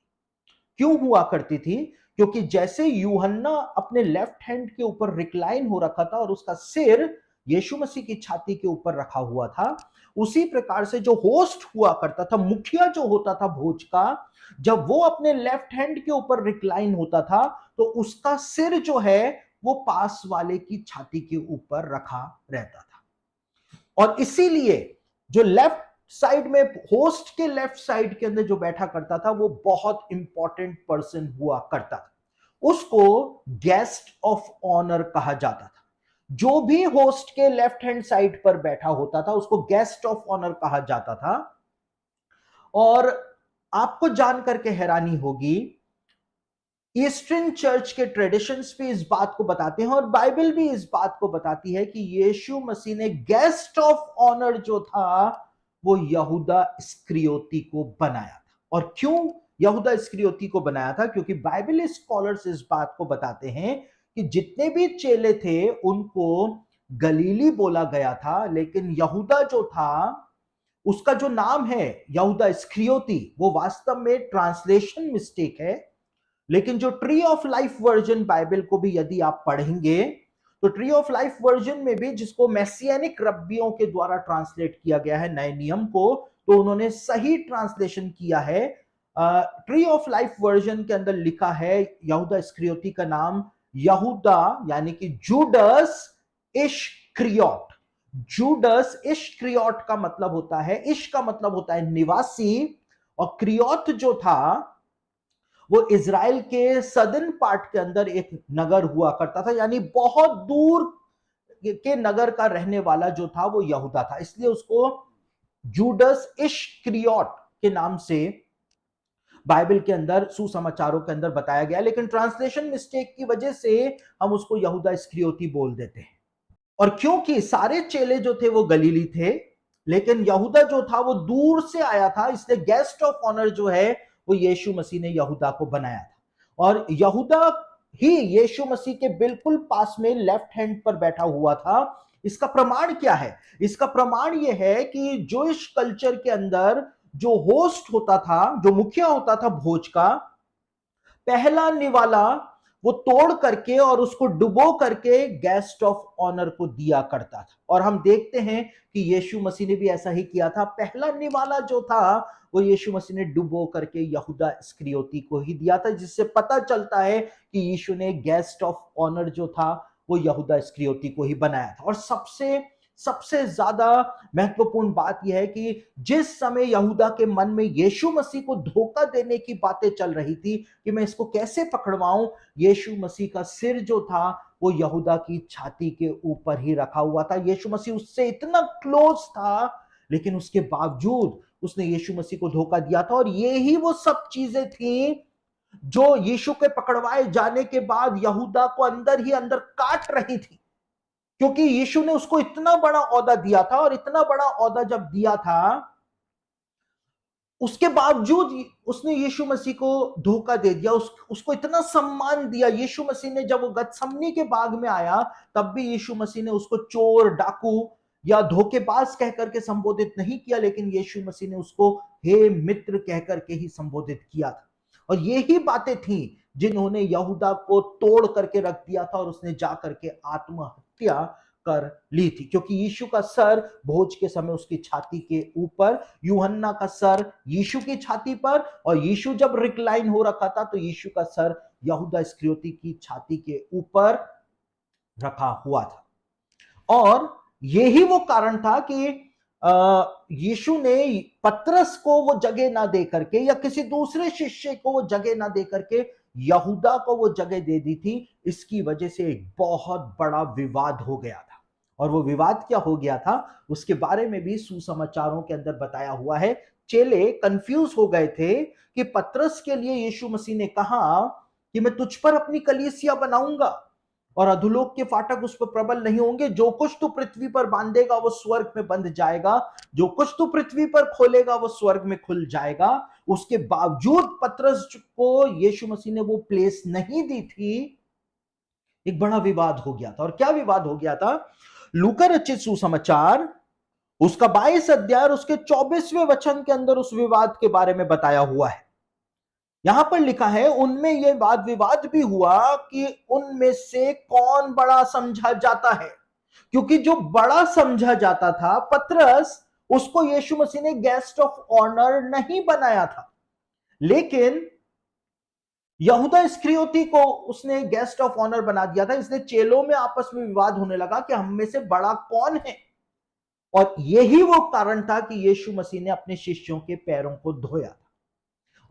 क्यों हुआ करती थी? क्योंकि जैसे यूहन्ना अपने लेफ्ट हैंड के ऊपर रिक्लाइन हो रखा था और उसका सिर यीशु मसीह की छाती के ऊपर रखा हुआ था, उसी प्रकार से जो होस्ट हुआ करता था, मुखिया जो होता था भोज का, जब वो अपने लेफ्ट हैंड के ऊपर रिक्लाइन होता था तो उसका सिर जो है वो पास वाले की छाती के ऊपर रखा रहता था। और इसीलिए जो लेफ्ट साइड में, होस्ट के लेफ्ट साइड के अंदर जो बैठा करता था वो बहुत इंपॉर्टेंट पर्सन हुआ करता था। उसको गेस्ट ऑफ ऑनर कहा जाता था। जो भी होस्ट के लेफ्ट हैंड साइड पर बैठा होता था उसको गेस्ट ऑफ ऑनर कहा जाता था। और आपको जानकर के हैरानी होगी, ईस्टर्न चर्च के ट्रेडिशंस भी इस बात को बताते हैं और बाइबल भी इस बात को बताती है कि यीशु मसीह ने गेस्ट ऑफ ऑनर जो था वो यहूदा इस्करियोती को बनाया था। और क्यों यहूदा इस्करियोती को बनाया था? क्योंकि बाइबल स्कॉलर्स इस बात को बताते हैं कि जितने भी चेले थे उनको गलीली बोला गया था, लेकिन यहूदा जो था उसका जो नाम है यहूदा इस्करियोती, वो वास्तव में ट्रांसलेशन मिस्टेक है। लेकिन जो tree of life version Bible को भी यदि आप पढ़ेंगे तो ट्री ऑफ लाइफ वर्जन में भी, जिसको मैसियानिक रब्बियों के द्वारा ट्रांसलेट किया गया है नए नियम को, तो उन्होंने सही ट्रांसलेशन किया है। ट्री ऑफ लाइफ वर्जन के अंदर लिखा है यहूदा इस्करियोती का नाम यहूदा यानी कि जूडस इश्करियोट। जूडस इश्करियोट का मतलब होता है, इश का मतलब होता है निवासी, और क्रियोत जो था वो इज़राइल के सदर्न पार्ट के अंदर एक नगर हुआ करता था, यानी बहुत दूर के नगर का रहने वाला जो था वो यहूदा था, इसलिए उसको जूडस इश्करियोट के नाम से बाइबल के अंदर सुसमाचारों के अंदर बताया गया। लेकिन ट्रांसलेशन मिस्टेक की वजह से हम उसको यहूदा इस्करियोती बोल देते हैं। और क्योंकि सारे चेले जो थे वो गलीली थे, लेकिन यहूदा जो था वो दूर से आया था, इसलिए गेस्ट ऑफ ऑनर जो है वो यीशु मसीह ने यहूदा को बनाया था। और यहूदा ही यीशु मसीह के बिल्कुल पास में लेफ्ट हैंड पर बैठा हुआ था। इसका प्रमाण क्या है? इसका प्रमाण यह है कि जोइश कल्चर के अंदर जो होस्ट होता था, जो मुखिया होता था भोज का, पहला निवाला वो तोड़ करके और उसको डुबो करके गेस्ट ऑफ ऑनर को दिया करता था। और हम देखते हैं कि यीशु मसीह ने भी ऐसा ही किया था। पहला निवाला जो था वो यीशु मसीह ने डुबो करके यहूदा इस्करियोती को ही दिया था, जिससे पता चलता है कि यीशु ने गेस्ट ऑफ ऑनर जो था वो यहूदा इस्करियोती को ही बनाया था। और सबसे ज्यादा महत्वपूर्ण बात यह है कि जिस समय यहूदा के मन में यीशु मसीह को धोखा देने की बातें चल रही थी कि मैं इसको कैसे पकड़वाऊं, यीशु मसीह का सिर जो था वो यहूदा की छाती के ऊपर ही रखा हुआ था। यीशु मसीह उससे इतना क्लोज था, लेकिन उसके बावजूद उसने यीशु मसीह को धोखा दिया था। और ये ही वो सब चीजें थी जो यीशु के पकड़वाए जाने के बाद यहूदा को अंदर ही अंदर काट रही थी, क्योंकि यीशु ने उसको इतना बड़ा ओहदा दिया था। और इतना बड़ा ओहदा जब दिया था, उसके बावजूद उसने यीशु मसीह को धोखा दे दिया, उसको इतना सम्मान दिया। यीशु मसीह ने जब वो गतसमनी के बाग में आया, तब भी यीशु मसीह ने उसको चोर, डाकू या धोखेबाज कहकर के संबोधित नहीं किया, लेकिन यीशु मसीह ने उसको हे मित्र कहकर के ही संबोधित किया था। और यही बातें थी जिन्होंने यहूदा को तोड़ करके रख दिया था और उसने जा करके आत्महत्या कर ली थी, क्योंकि यीशु का सर भोज के समय उसकी छाती के ऊपर, यूहन्ना का सर यीशु की छाती पर, और यीशु जब रिक्लाइन हो रखा था तो यीशु का सर यहूदा इस्करियोती की छाती के ऊपर रखा हुआ था। और यही वो कारण था कि यीशु ने पतरस को वो जगह ना दे करके या किसी दूसरे शिष्य को वो जगह ना दे करके यहूदा को वो जगह दे दी थी। इसकी वजह से एक बहुत बड़ा विवाद हो गया था। और वो विवाद क्या हो गया था उसके बारे में भी सुसमाचारों के अंदर बताया हुआ है। चेले कंफ्यूज हो गए थे कि पतरस के लिए यीशु मसीह ने कहा कि मैं तुझ पर अपनी कलीसिया बनाऊंगा और अधोलोक के फाटक उस पर प्रबल नहीं होंगे। जो कुछ तू पृथ्वी पर बांधेगा वो स्वर्ग में बंध जाएगा, जो कुछ तू पृथ्वी पर खोलेगा वो स्वर्ग में खुल जाएगा। उसके बावजूद पतरस को यीशु मसीह ने वो प्लेस नहीं दी थी। एक बड़ा विवाद हो गया था। और क्या विवाद हो गया था? लूका रचित सुसमाचार उसका 22 अध्याय उसके 24वें वचन के अंदर उस विवाद के बारे में बताया हुआ है। यहां पर लिखा है, उनमें यह वाद विवाद भी हुआ कि उनमें से कौन बड़ा समझा जाता है। क्योंकि जो बड़ा समझा जाता था पतरस, उसको यीशु मसीह ने गेस्ट ऑफ ऑनर नहीं बनाया था, लेकिन यहूदा इस्करियोती को उसने गेस्ट ऑफ ऑनर बना दिया था। इसलिए चेलों में आपस में विवाद होने लगा कि हम में से बड़ा कौन है। और यही वो कारण था कि यीशु मसीह ने अपने शिष्यों के पैरों को धोया था।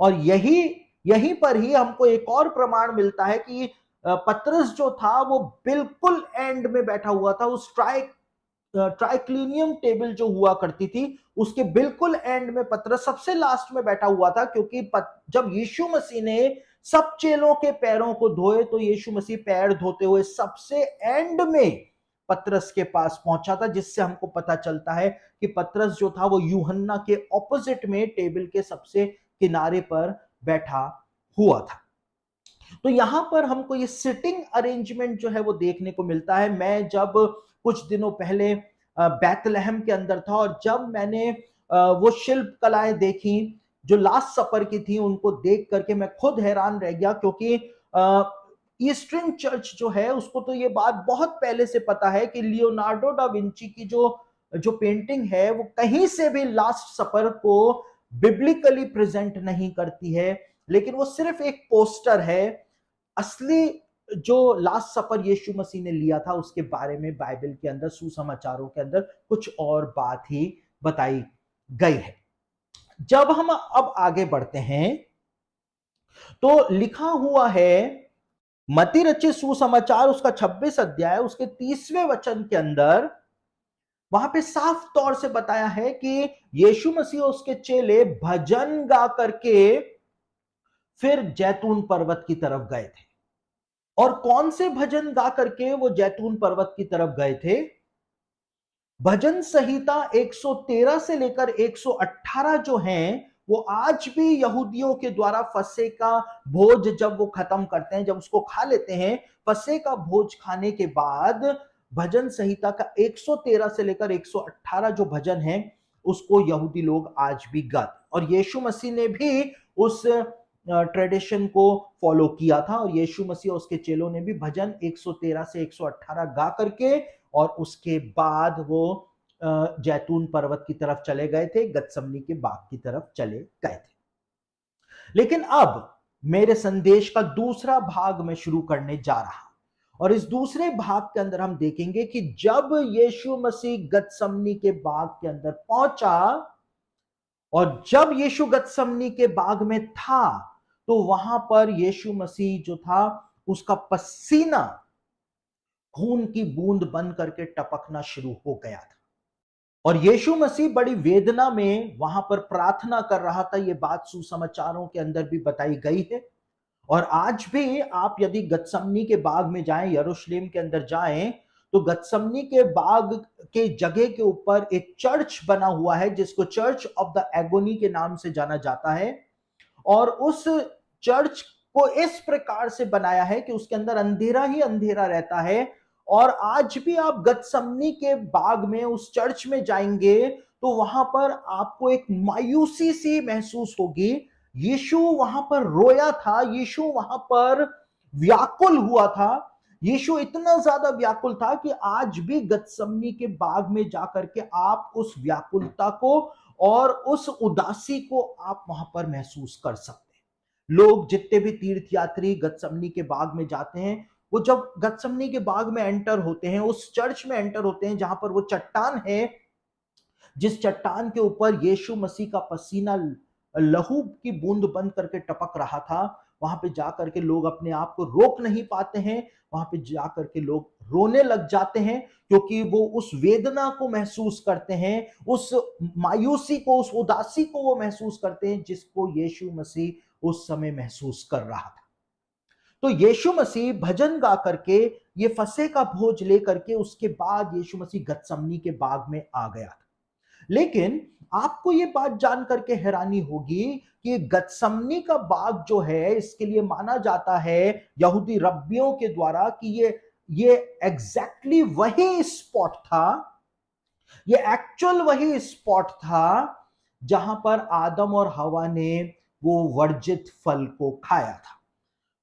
और यहीं पर ही हमको एक और प्रमाण मिलता है कि पतरस जो था वो बिल्कुल एंड में बैठा हुआ था। उस ट्राइक्लिनियम टेबल जो हुआ करती थी उसके बिल्कुल एंड में पतरस सबसे लास्ट में बैठा हुआ था, क्योंकि जब यीशु मसीह ने सब चेलों के पैरों को धोए तो यीशु मसीह पैर धोते हुए सबसे एंड में पतरस के पास पहुंचा था, जिससे हमको पता चलता है कि पतरस जो था वो यूहन्ना के ऑपोजिट में टेबल के सबसे किनारे पर बैठा हुआ था। तो यहां पर हमको ये सिटिंग अरेंजमेंट जो है वो देखने को मिलता है। मैं जब कुछ दिनों पहले बैतलहम के अंदर था और जब मैंने वो शिल्प कलाएं देखी जो लास्ट सपर की थी, उनको देख करके मैं खुद हैरान रह गया, क्योंकि ईस्टर्न चर्च जो है उसको तो ये बात बहुत पहले से पता है कि लियोनार्डो डा विंची की जो पेंटिंग है वो कहीं से भी लास्ट सपर को बिब्लिकली प्रेजेंट नहीं करती है, लेकिन वो सिर्फ एक पोस्टर है। असली जो लास्ट सपर यीशु मसीह ने लिया था उसके बारे में बाइबल के अंदर, सुसमाचारों के अंदर कुछ और बात ही बताई गई है। जब हम अब आगे बढ़ते हैं तो लिखा हुआ है मत्ती रचित सुसमाचार उसका 26 अध्याय उसके 30वें वचन के अंदर, वहां पे साफ तौर से बताया है कि यीशु मसीह और उसके चेले भजन गा करके फिर जैतून पर्वत की तरफ गए थे। और कौन से भजन गा करके वो जैतून पर्वत की तरफ गए थे? भजन संहिता 113 से लेकर 118 जो हैं वो आज भी यहूदियों के द्वारा फसह का भोज जब वो खत्म करते हैं, जब उसको खा लेते हैं, फसह का भोज खाने के बाद भजन संहिता का 113 से लेकर 118 जो भजन है उसको यहूदी लोग आज भी गाते। और यीशु मसीह ने भी उस ट्रेडिशन को फॉलो किया था और यीशु मसीह और उसके चेलों ने भी भजन 113 से 118 गा करके और उसके बाद वो जैतून पर्वत की तरफ चले गए थे, गतसमनी के बाग की तरफ चले गए थे। लेकिन अब मेरे संदेश का दूसरा भाग मैं शुरू करने जा रहा हूं और इस दूसरे भाग के अंदर हम देखेंगे कि जब यीशु मसीह गतसमनी के बाग के अंदर पहुंचा और जब यीशु गतसमनी के बाग में था तो वहां पर यीशु मसीह जो था उसका पसीना खून की बूंद बन करके टपकना शुरू हो गया था और यीशु मसीह बड़ी वेदना में वहां पर प्रार्थना कर रहा था। यह बात सुसमाचारों के अंदर भी बताई गई है और आज भी आप यदि गतसमनी के बाग में जाएं, यरूशलेम के अंदर जाएं, तो गतसमनी के बाग के जगह के ऊपर एक चर्च बना हुआ है जिसको चर्च ऑफ द एगोनी के नाम से जाना जाता है। और उस चर्च को इस प्रकार से बनाया है कि उसके अंदर अंधेरा ही अंधेरा रहता है और आज भी आप गतसमनी के बाग में उस चर्च में जाएंगे तो वहां पर आपको एक मायूसी सी महसूस होगी। यीशु वहां पर रोया था, यीशु वहां पर व्याकुल हुआ था, यीशु इतना ज्यादा व्याकुल था कि आज भी गतसमनी के बाग में जाकर के आप उस व्याकुलता को और उस उदासी को आप वहां पर महसूस कर सकते हैं। लोग जितने भी तीर्थयात्री गतसमनी के बाग में जाते हैं वो जब गतसमनी के बाग में एंटर होते हैं, उस चर्च में एंटर होते हैं जहां पर वो चट्टान है, जिस चट्टान के ऊपर यीशु मसीह का पसीना लहू की बूंद बंद करके टपक रहा था, वहां पे जाकर के लोग अपने आप को रोक नहीं पाते हैं, वहां पे जाकर के लोग रोने लग जाते हैं क्योंकि वो उस वेदना को महसूस करते हैं, उस मायूसी को, उस उदासी को वो महसूस करते हैं जिसको यीशु मसीह उस समय महसूस कर रहा था। तो यीशु मसीह भजन गा करके ये फसह का भोज लेकर के उसके बाद यीशु मसीह गतसमनी के बाग में आ गया था। लेकिन आपको ये बात जान करके हैरानी होगी कि गतसमनी का बाग जो है इसके लिए माना जाता है यहूदी रब्बियों के द्वारा कि ये एग्जैक्टली वही स्पॉट था, ये एक्चुअल वही स्पॉट था जहां पर आदम और हवा ने वो वर्जित फल को खाया था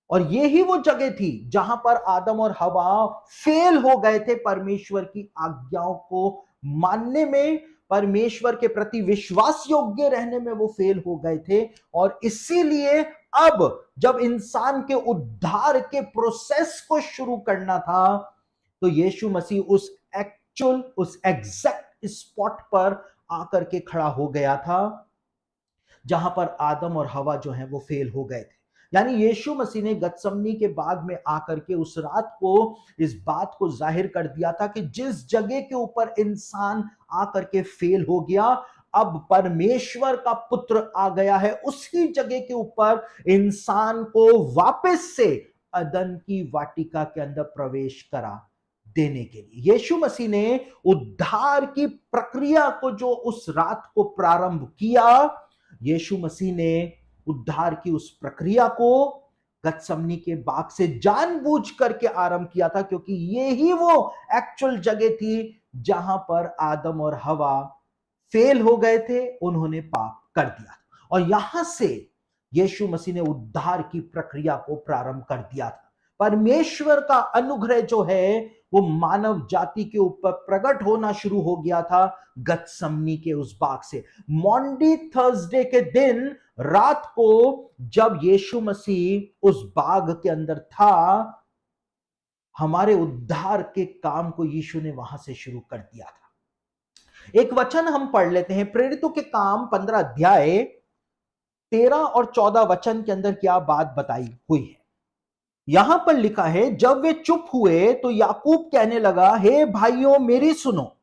और ये ही वो जगह थी जहां पर आदम और हवा फेल हो गए थे परमेश्वर की आज्ञाओं को मानने में, परमेश्वर के प्रति विश्वास योग्य रहने में वो फेल हो गए थे। और इसीलिए अब जब इंसान के उद्धार के प्रोसेस को शुरू करना था तो यीशु मसीह उस एक्चुअल, उस एग्जैक्ट स्पॉट पर आकर के खड़ा हो गया था जहां पर आदम और हवा जो है वो फेल हो गए थे। यानी यीशु मसीह ने गतसमनी के बाग में आकर के उस रात को इस बात को जाहिर कर दिया था कि जिस जगह के ऊपर इंसान आकर के फेल हो गया, अब परमेश्वर का पुत्र आ गया है उसी जगह के ऊपर इंसान को वापस से अदन की वाटिका के अंदर प्रवेश करा देने के लिए। यीशु मसीह ने उद्धार की प्रक्रिया को जो उस रात को प्रारंभ किया, यीशु मसीह ने उद्धार की उस प्रक्रिया को गत्समनी के बाग से जानबूझ करके आरंभ किया था, क्योंकि ये ही वो एक्चुअल जगह थी जहां पर आदम और हवा फेल हो गए थे, उन्होंने पाप कर दिया और यहां से यीशु मसीह ने उद्धार की प्रक्रिया को प्रारंभ कर दिया था। परमेश्वर का अनुग्रह जो है वो मानव जाति के ऊपर प्रकट होना शुरू हो गया था गत्समनी के उस बाग से। मॉन्डी थर्सडे के दिन रात को जब यीशु मसीह उस बाग के अंदर था, हमारे उद्धार के काम को यीशु ने वहां से शुरू कर दिया था। एक वचन हम पढ़ लेते हैं, प्रेरितों के काम 15 अध्याय 13 और 14 वचन के अंदर क्या बात बताई हुई है। यहां पर लिखा है, जब वे चुप हुए तो याकूब कहने लगा, हे भाइयों मेरी सुनो।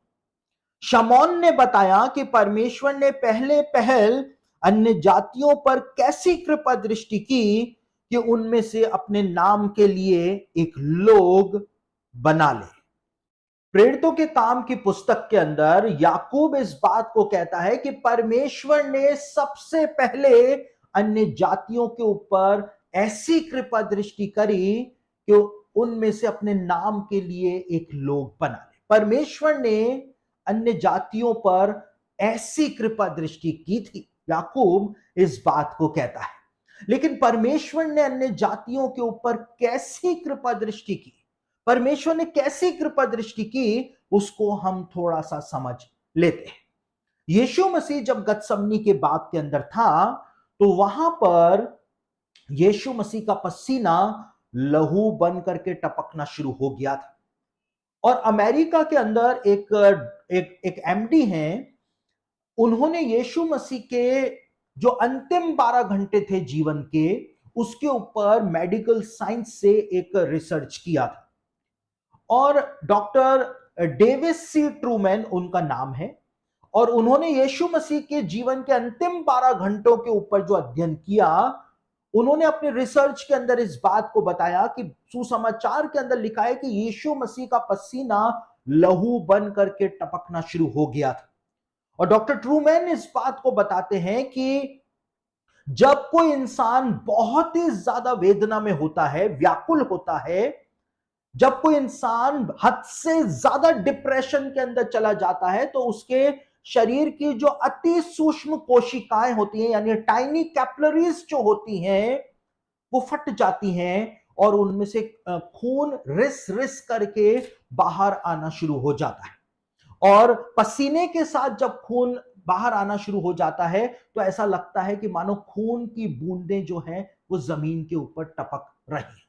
शमौन ने बताया कि परमेश्वर ने पहले पहल अन्य जातियों पर कैसी कृपा दृष्टि की कि उनमें से अपने नाम के लिए एक लोग बना ले। प्रेरितों के काम की पुस्तक के अंदर याकूब इस बात को कहता है कि परमेश्वर ने सबसे पहले अन्य जातियों के ऊपर ऐसी कृपा दृष्टि करी कि उनमें से अपने नाम के लिए एक लोग बना ले। परमेश्वर ने अन्य जातियों पर ऐसी कृपा दृष्टि की थी, याकूब इस बात को कहता है। लेकिन परमेश्वर ने अन्य जातियों के ऊपर कैसी कृपा दृष्टि की, परमेश्वर ने कैसी कृपा दृष्टि की, उसको हम थोड़ा सा समझ लेते हैं। यीशु मसीह जब गत्समनी के बाग के अंदर था तो वहां पर यीशु मसीह का पसीना लहू बन करके टपकना शुरू हो गया था। और अमेरिका के अंदर एक एमडी हैं, उन्होंने यीशु मसीह के जो अंतिम 12 घंटे थे जीवन के, उसके ऊपर मेडिकल साइंस से एक रिसर्च किया था और डॉक्टर डेविस सी ट्रूमैन उनका नाम है। और उन्होंने यीशु मसीह के जीवन के अंतिम 12 घंटों के ऊपर जो अध्ययन किया, उन्होंने अपने रिसर्च के अंदर इस बात को बताया कि सुसमाचार के अंदर लिखा है कि यीशु मसीह का पसीना लहू बन करके टपकना शुरू हो गया था। और डॉक्टर ट्रूमैन इस बात को बताते हैं कि जब कोई इंसान बहुत ही ज्यादा वेदना में होता है, व्याकुल होता है, जब कोई इंसान हद से ज्यादा डिप्रेशन के अंदर चला जाता है, तो उसके शरीर की जो अति सूक्ष्म कोशिकाएं होती हैं, यानी टाइनी कैपिलरीज जो होती हैं, वो फट जाती हैं और उनमें से खून रिस रिस करके बाहर आना शुरू हो जाता है। और पसीने के साथ जब खून बाहर आना शुरू हो जाता है तो ऐसा लगता है कि मानो खून की बूंदें जो हैं वो जमीन के ऊपर टपक रही हैं।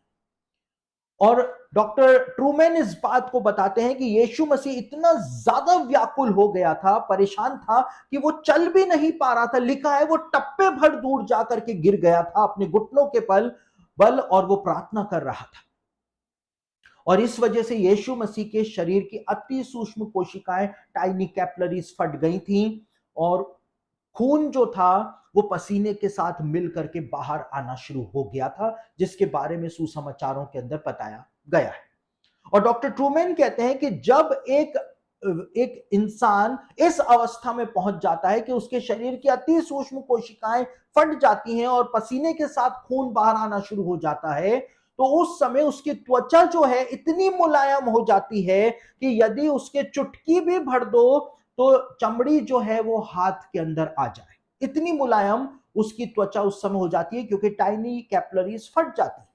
और डॉक्टर ट्रूमैन इस बात को बताते हैं कि यीशु मसीह इतना ज्यादा व्याकुल हो गया था, परेशान था कि वो चल भी नहीं पा रहा था। लिखा है वो टप्पे भर दूर जाकर के गिर गया था अपने घुटनों के बल और वो प्रार्थना कर रहा था। और इस वजह से यीशु मसीह के शरीर की अति सूक्ष्म कोशिकाएं, टाइनी कैपिलरीज फट गई थीं और खून जो था वो पसीने के साथ मिल करके बाहर आना शुरू हो गया था, जिसके बारे में सुसमाचारों के अंदर बताया गया है। और डॉक्टर ट्रूमैन कहते हैं कि जब एक इंसान इस अवस्था में पहुंच जाता है कि उसके शरीर की अति सूक्ष्म कोशिकाएं फट जाती हैं और पसीने के साथ खून बाहर आना शुरू हो जाता है, तो उस समय उसकी त्वचा जो है इतनी मुलायम हो जाती है कि यदि उसके चुटकी भी भर दो तो चमड़ी जो है वो हाथ के अंदर आ जाए। इतनी मुलायम उसकी त्वचा उस समय हो जाती है, क्योंकि टाइनी कैपिलरीज फट जाती है।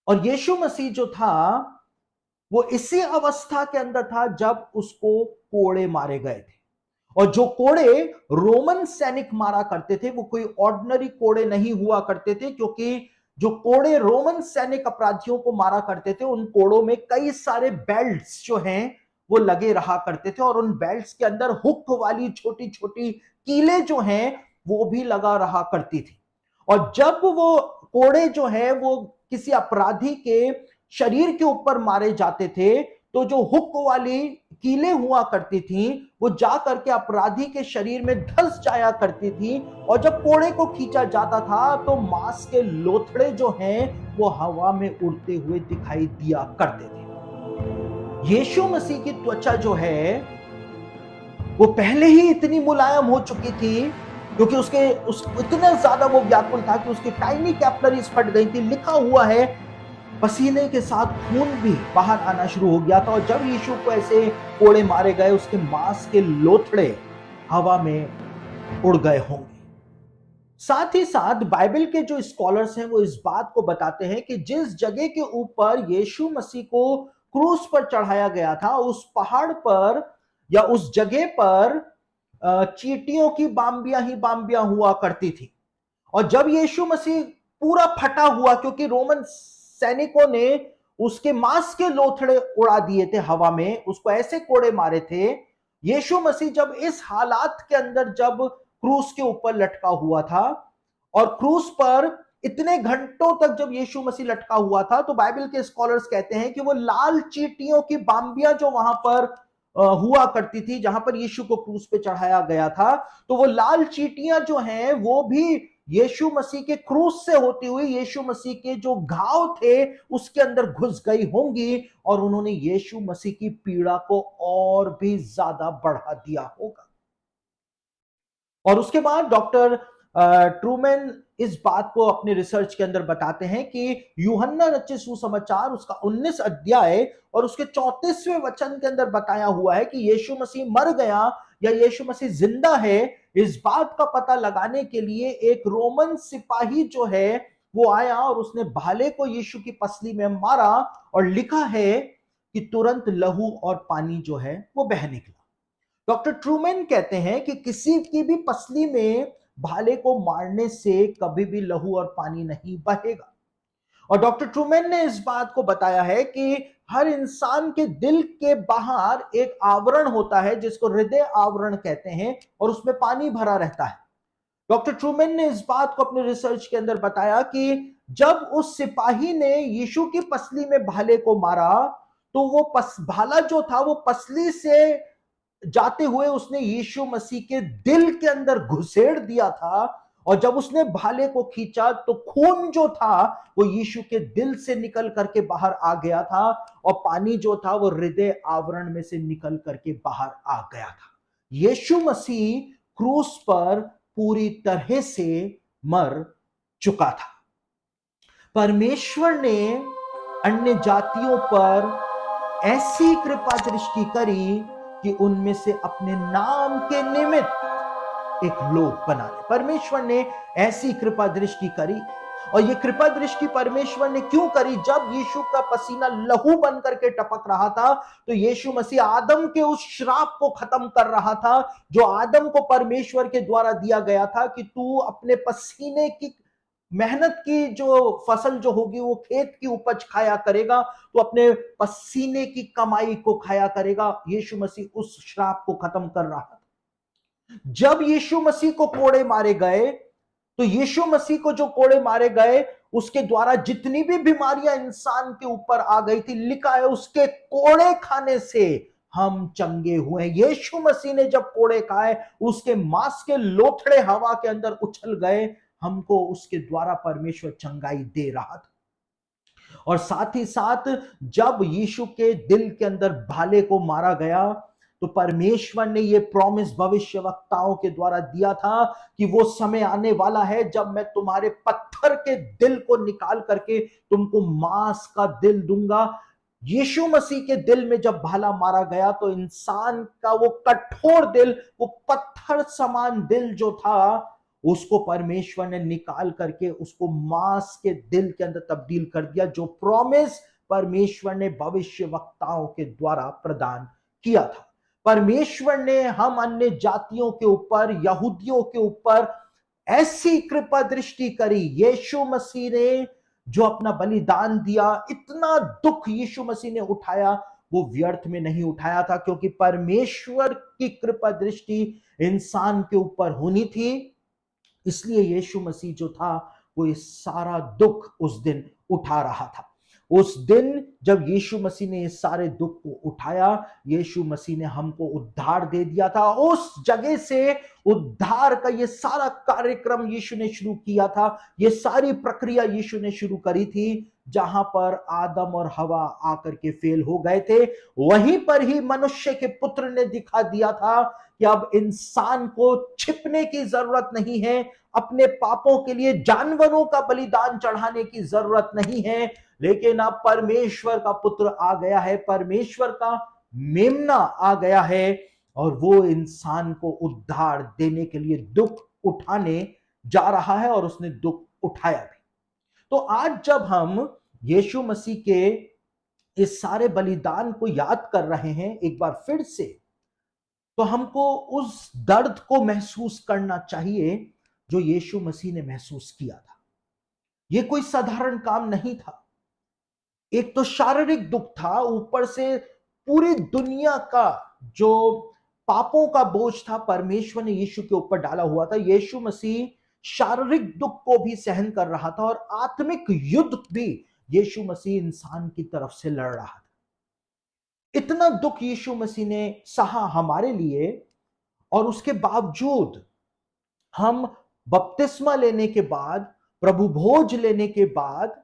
और यीशु मसीह जो था वो इसी अवस्था के अंदर था जब उसको कोड़े मारे गए थे। और जो कोड़े रोमन सैनिक मारा करते थे वो कोई ऑर्डिनरी कोड़े नहीं हुआ करते थे, क्योंकि जो कोड़े रोमन सैनिक अपराधियों को मारा करते थे उन कोड़ों में कई सारे बेल्ट्स जो हैं वो लगे रहा करते थे और उन बेल्ट्स के अंदर हुक वाली छोटी छोटी कीलें जो हैं वो भी लगा रहा करती थी। और जब वो कोड़े जो है वो किसी अपराधी के शरीर के ऊपर मारे जाते थे तो जो हुक वाली कीलें हुआ करती थी वो जा करके अपराधी के शरीर में धंस जाया करती थी। और जब कोड़े को खींचा जाता था तो मांस के लोथड़े जो हैं वो हवा में उड़ते हुए दिखाई दिया करते थे। यीशु मसीह की त्वचा जो है वो पहले ही इतनी मुलायम हो चुकी थी क्योंकि इतना ज्यादा वो व्याकुल था कि उसकी टाइनी कैपिलरीज फट गई थी। लिखा हुआ है पसीने के साथ खून भी बाहर आना शुरू हो गया था, और जब यीशु को ऐसे कोड़े मारे गए उसके मांस के लोथड़े हवा में उड़ गए होंगे। साथ ही साथ बाइबल के जो स्कॉलर्स हैं वो इस बात को बताते हैं कि जिस जगह के ऊपर यीशु मसीह को क्रूस पर चढ़ाया गया था, उस पहाड़ पर या उस जगह पर चींटियों की बाम्बियां ही बाम्बियां हुआ करती थी। और जब यीशु मसीह पूरा फटा हुआ, क्योंकि रोमन सैनिकों ने उसके मांस के लोथड़े उड़ा दिए थे हवा में, उसको ऐसे कोड़े मारे थे, यीशु मसीह जब इस हालात के अंदर जब क्रूस के ऊपर लटका हुआ था, और क्रूस पर इतने घंटों तक जब यीशु मसीह लटका हुआ था, तो बाइबल के स्कॉलर्स कहते हैं कि वो लाल चींटियों की बाम्बियां जो वहां पर हुआ करती थी, जहां पर यीशु को क्रूस पे चढ़ाया गया था, तो वो लाल चींटियां जो हैं वो भी यीशु मसीह के क्रूस से होती हुई यीशु मसीह के जो घाव थे उसके अंदर घुस गई होंगी, और उन्होंने यीशु मसीह की पीड़ा को और भी ज्यादा बढ़ा दिया होगा। और उसके बाद डॉक्टर ट्रूमैन इस बात को अपने रिसर्च के अंदर बताते हैं कि यूहन्ना रचित सुसमाचार उसका 19 अध्याय और उसके 34वें वचन के अंदर बताया हुआ है कि यीशु मसीह मर गया या यीशु मसीह जिंदा है, इस बात का पता लगाने के लिए एक रोमन सिपाही जो है वो आया और उसने भाले को यीशु की पसली में मारा, और लिखा है कि तुरंत लहू और पानी जो है वो बह निकला। डॉक्टर ट्रूमैन कहते हैं कि किसी की भी पसली में भाले को मारने से कभी भी लहू और पानी नहीं बहेगा। और डॉक्टर ट्रूमैन ने इस बात को बताया है कि हर इंसान के दिल के बाहर एक आवरण होता है जिसको हृदय आवरण कहते हैं, और उसमें पानी भरा रहता है। डॉक्टर ट्रूमैन ने इस बात को अपने रिसर्च के अंदर बताया कि जब उस सिपाही ने यीशु की पसली में भाले को मारा, तो वो भाला जो था वो पसली से जाते हुए उसने यीशु मसीह के दिल के अंदर घुसेड़ दिया था, और जब उसने भाले को खींचा तो खून जो था वो यीशु के दिल से निकल करके बाहर आ गया था, और पानी जो था वो हृदय आवरण में से निकल करके बाहर आ गया था। यीशु मसीह क्रूस पर पूरी तरह से मर चुका था। परमेश्वर ने अन्य जातियों पर ऐसी कृपा दृष्टि करी कि उनमें से अपने नाम के निमित्त एक लोग बनाने। परमेश्वर ने ऐसी कृपा दृष्टि करी, और ये कृपा दृष्टि परमेश्वर ने क्यों करी? जब यीशु का पसीना लहू बन करके टपक रहा था, तो यीशु मसीह आदम के उस श्राप को खत्म कर रहा था जो आदम को परमेश्वर के द्वारा दिया गया था कि तू अपने पसीने की मेहनत की जो फसल जो होगी वो खेत की उपज खाया करेगा, तो अपने पसीने की कमाई को खाया करेगा। यीशु मसीह उस श्राप को खत्म कर रहा था। जब यीशु मसीह को कोड़े मारे गए, तो यीशु मसीह को जो कोड़े मारे गए उसके द्वारा जितनी भी बीमारियां इंसान के ऊपर आ गई थी, लिखा है उसके कोड़े खाने से हम चंगे हुए। यीशु मसीह ने जब कोड़े खाए, उसके मांस के लोथड़े हवा के अंदर उछल गए, हमको उसके द्वारा परमेश्वर चंगाई दे रहा था। और साथ ही साथ जब यीशु के दिल के अंदर भाले को मारा गया, तो परमेश्वर ने यह प्रॉमिस भविष्यवक्ताओं के द्वारा दिया था कि वो समय आने वाला है जब मैं तुम्हारे पत्थर के दिल को निकाल करके तुमको मांस का दिल दूंगा। यीशु मसीह के दिल में जब भाला मारा गया, तो इंसान का वो कठोर दिल, वो पत्थर समान दिल जो था, उसको परमेश्वर ने निकाल करके उसको मांस के दिल के अंदर तब्दील कर दिया, जो प्रॉमिस परमेश्वर ने भविष्यवक्ताओं के द्वारा प्रदान किया था। परमेश्वर ने हम अन्य जातियों के ऊपर, यहूदियों के ऊपर ऐसी कृपा दृष्टि करी। यीशु मसीह ने जो अपना बलिदान दिया, इतना दुख यीशु मसीह ने उठाया, वो व्यर्थ में नहीं उठाया था, क्योंकि परमेश्वर की कृपा दृष्टि इंसान के ऊपर होनी थी। इसलिए यीशु मसीह जो था वो ये सारा दुख उस दिन उठा रहा था। उस दिन जब यीशु मसीह ने इस सारे दुख को उठाया, यीशु मसीह ने हमको उद्धार दे दिया था। उस जगह से उद्धार का ये सारा कार्यक्रम यीशु ने शुरू किया था, ये सारी प्रक्रिया यीशु ने शुरू करी थी। जहां पर आदम और हवा आकर के फेल हो गए थे, वहीं पर ही मनुष्य के पुत्र ने दिखा दिया था कि अब इंसान को छिपने की जरूरत नहीं है, अपने पापों के लिए जानवरों का बलिदान चढ़ाने की जरूरत नहीं है, लेकिन अब परमेश्वर का पुत्र आ गया है, परमेश्वर का मेमना आ गया है, और वो इंसान को उद्धार देने के लिए दुख उठाने जा रहा है, और उसने दुख उठाया भी। तो आज जब हम यीशु मसीह के इस सारे बलिदान को याद कर रहे हैं एक बार फिर से, तो हमको उस दर्द को महसूस करना चाहिए जो यीशु मसीह ने महसूस किया था। यह कोई साधारण काम नहीं था। एक तो शारीरिक दुख था, ऊपर से पूरी दुनिया का जो पापों का बोझ था परमेश्वर ने यीशु के ऊपर डाला हुआ था। यीशु मसीह शारीरिक दुख को भी सहन कर रहा था और आत्मिक युद्ध भी यीशु मसीह इंसान की तरफ से लड़ रहा था। इतना दुख यीशु मसीह ने सहा हमारे लिए, और उसके बावजूद हम बपतिस्मा लेने के बाद, प्रभु भोज लेने के बाद,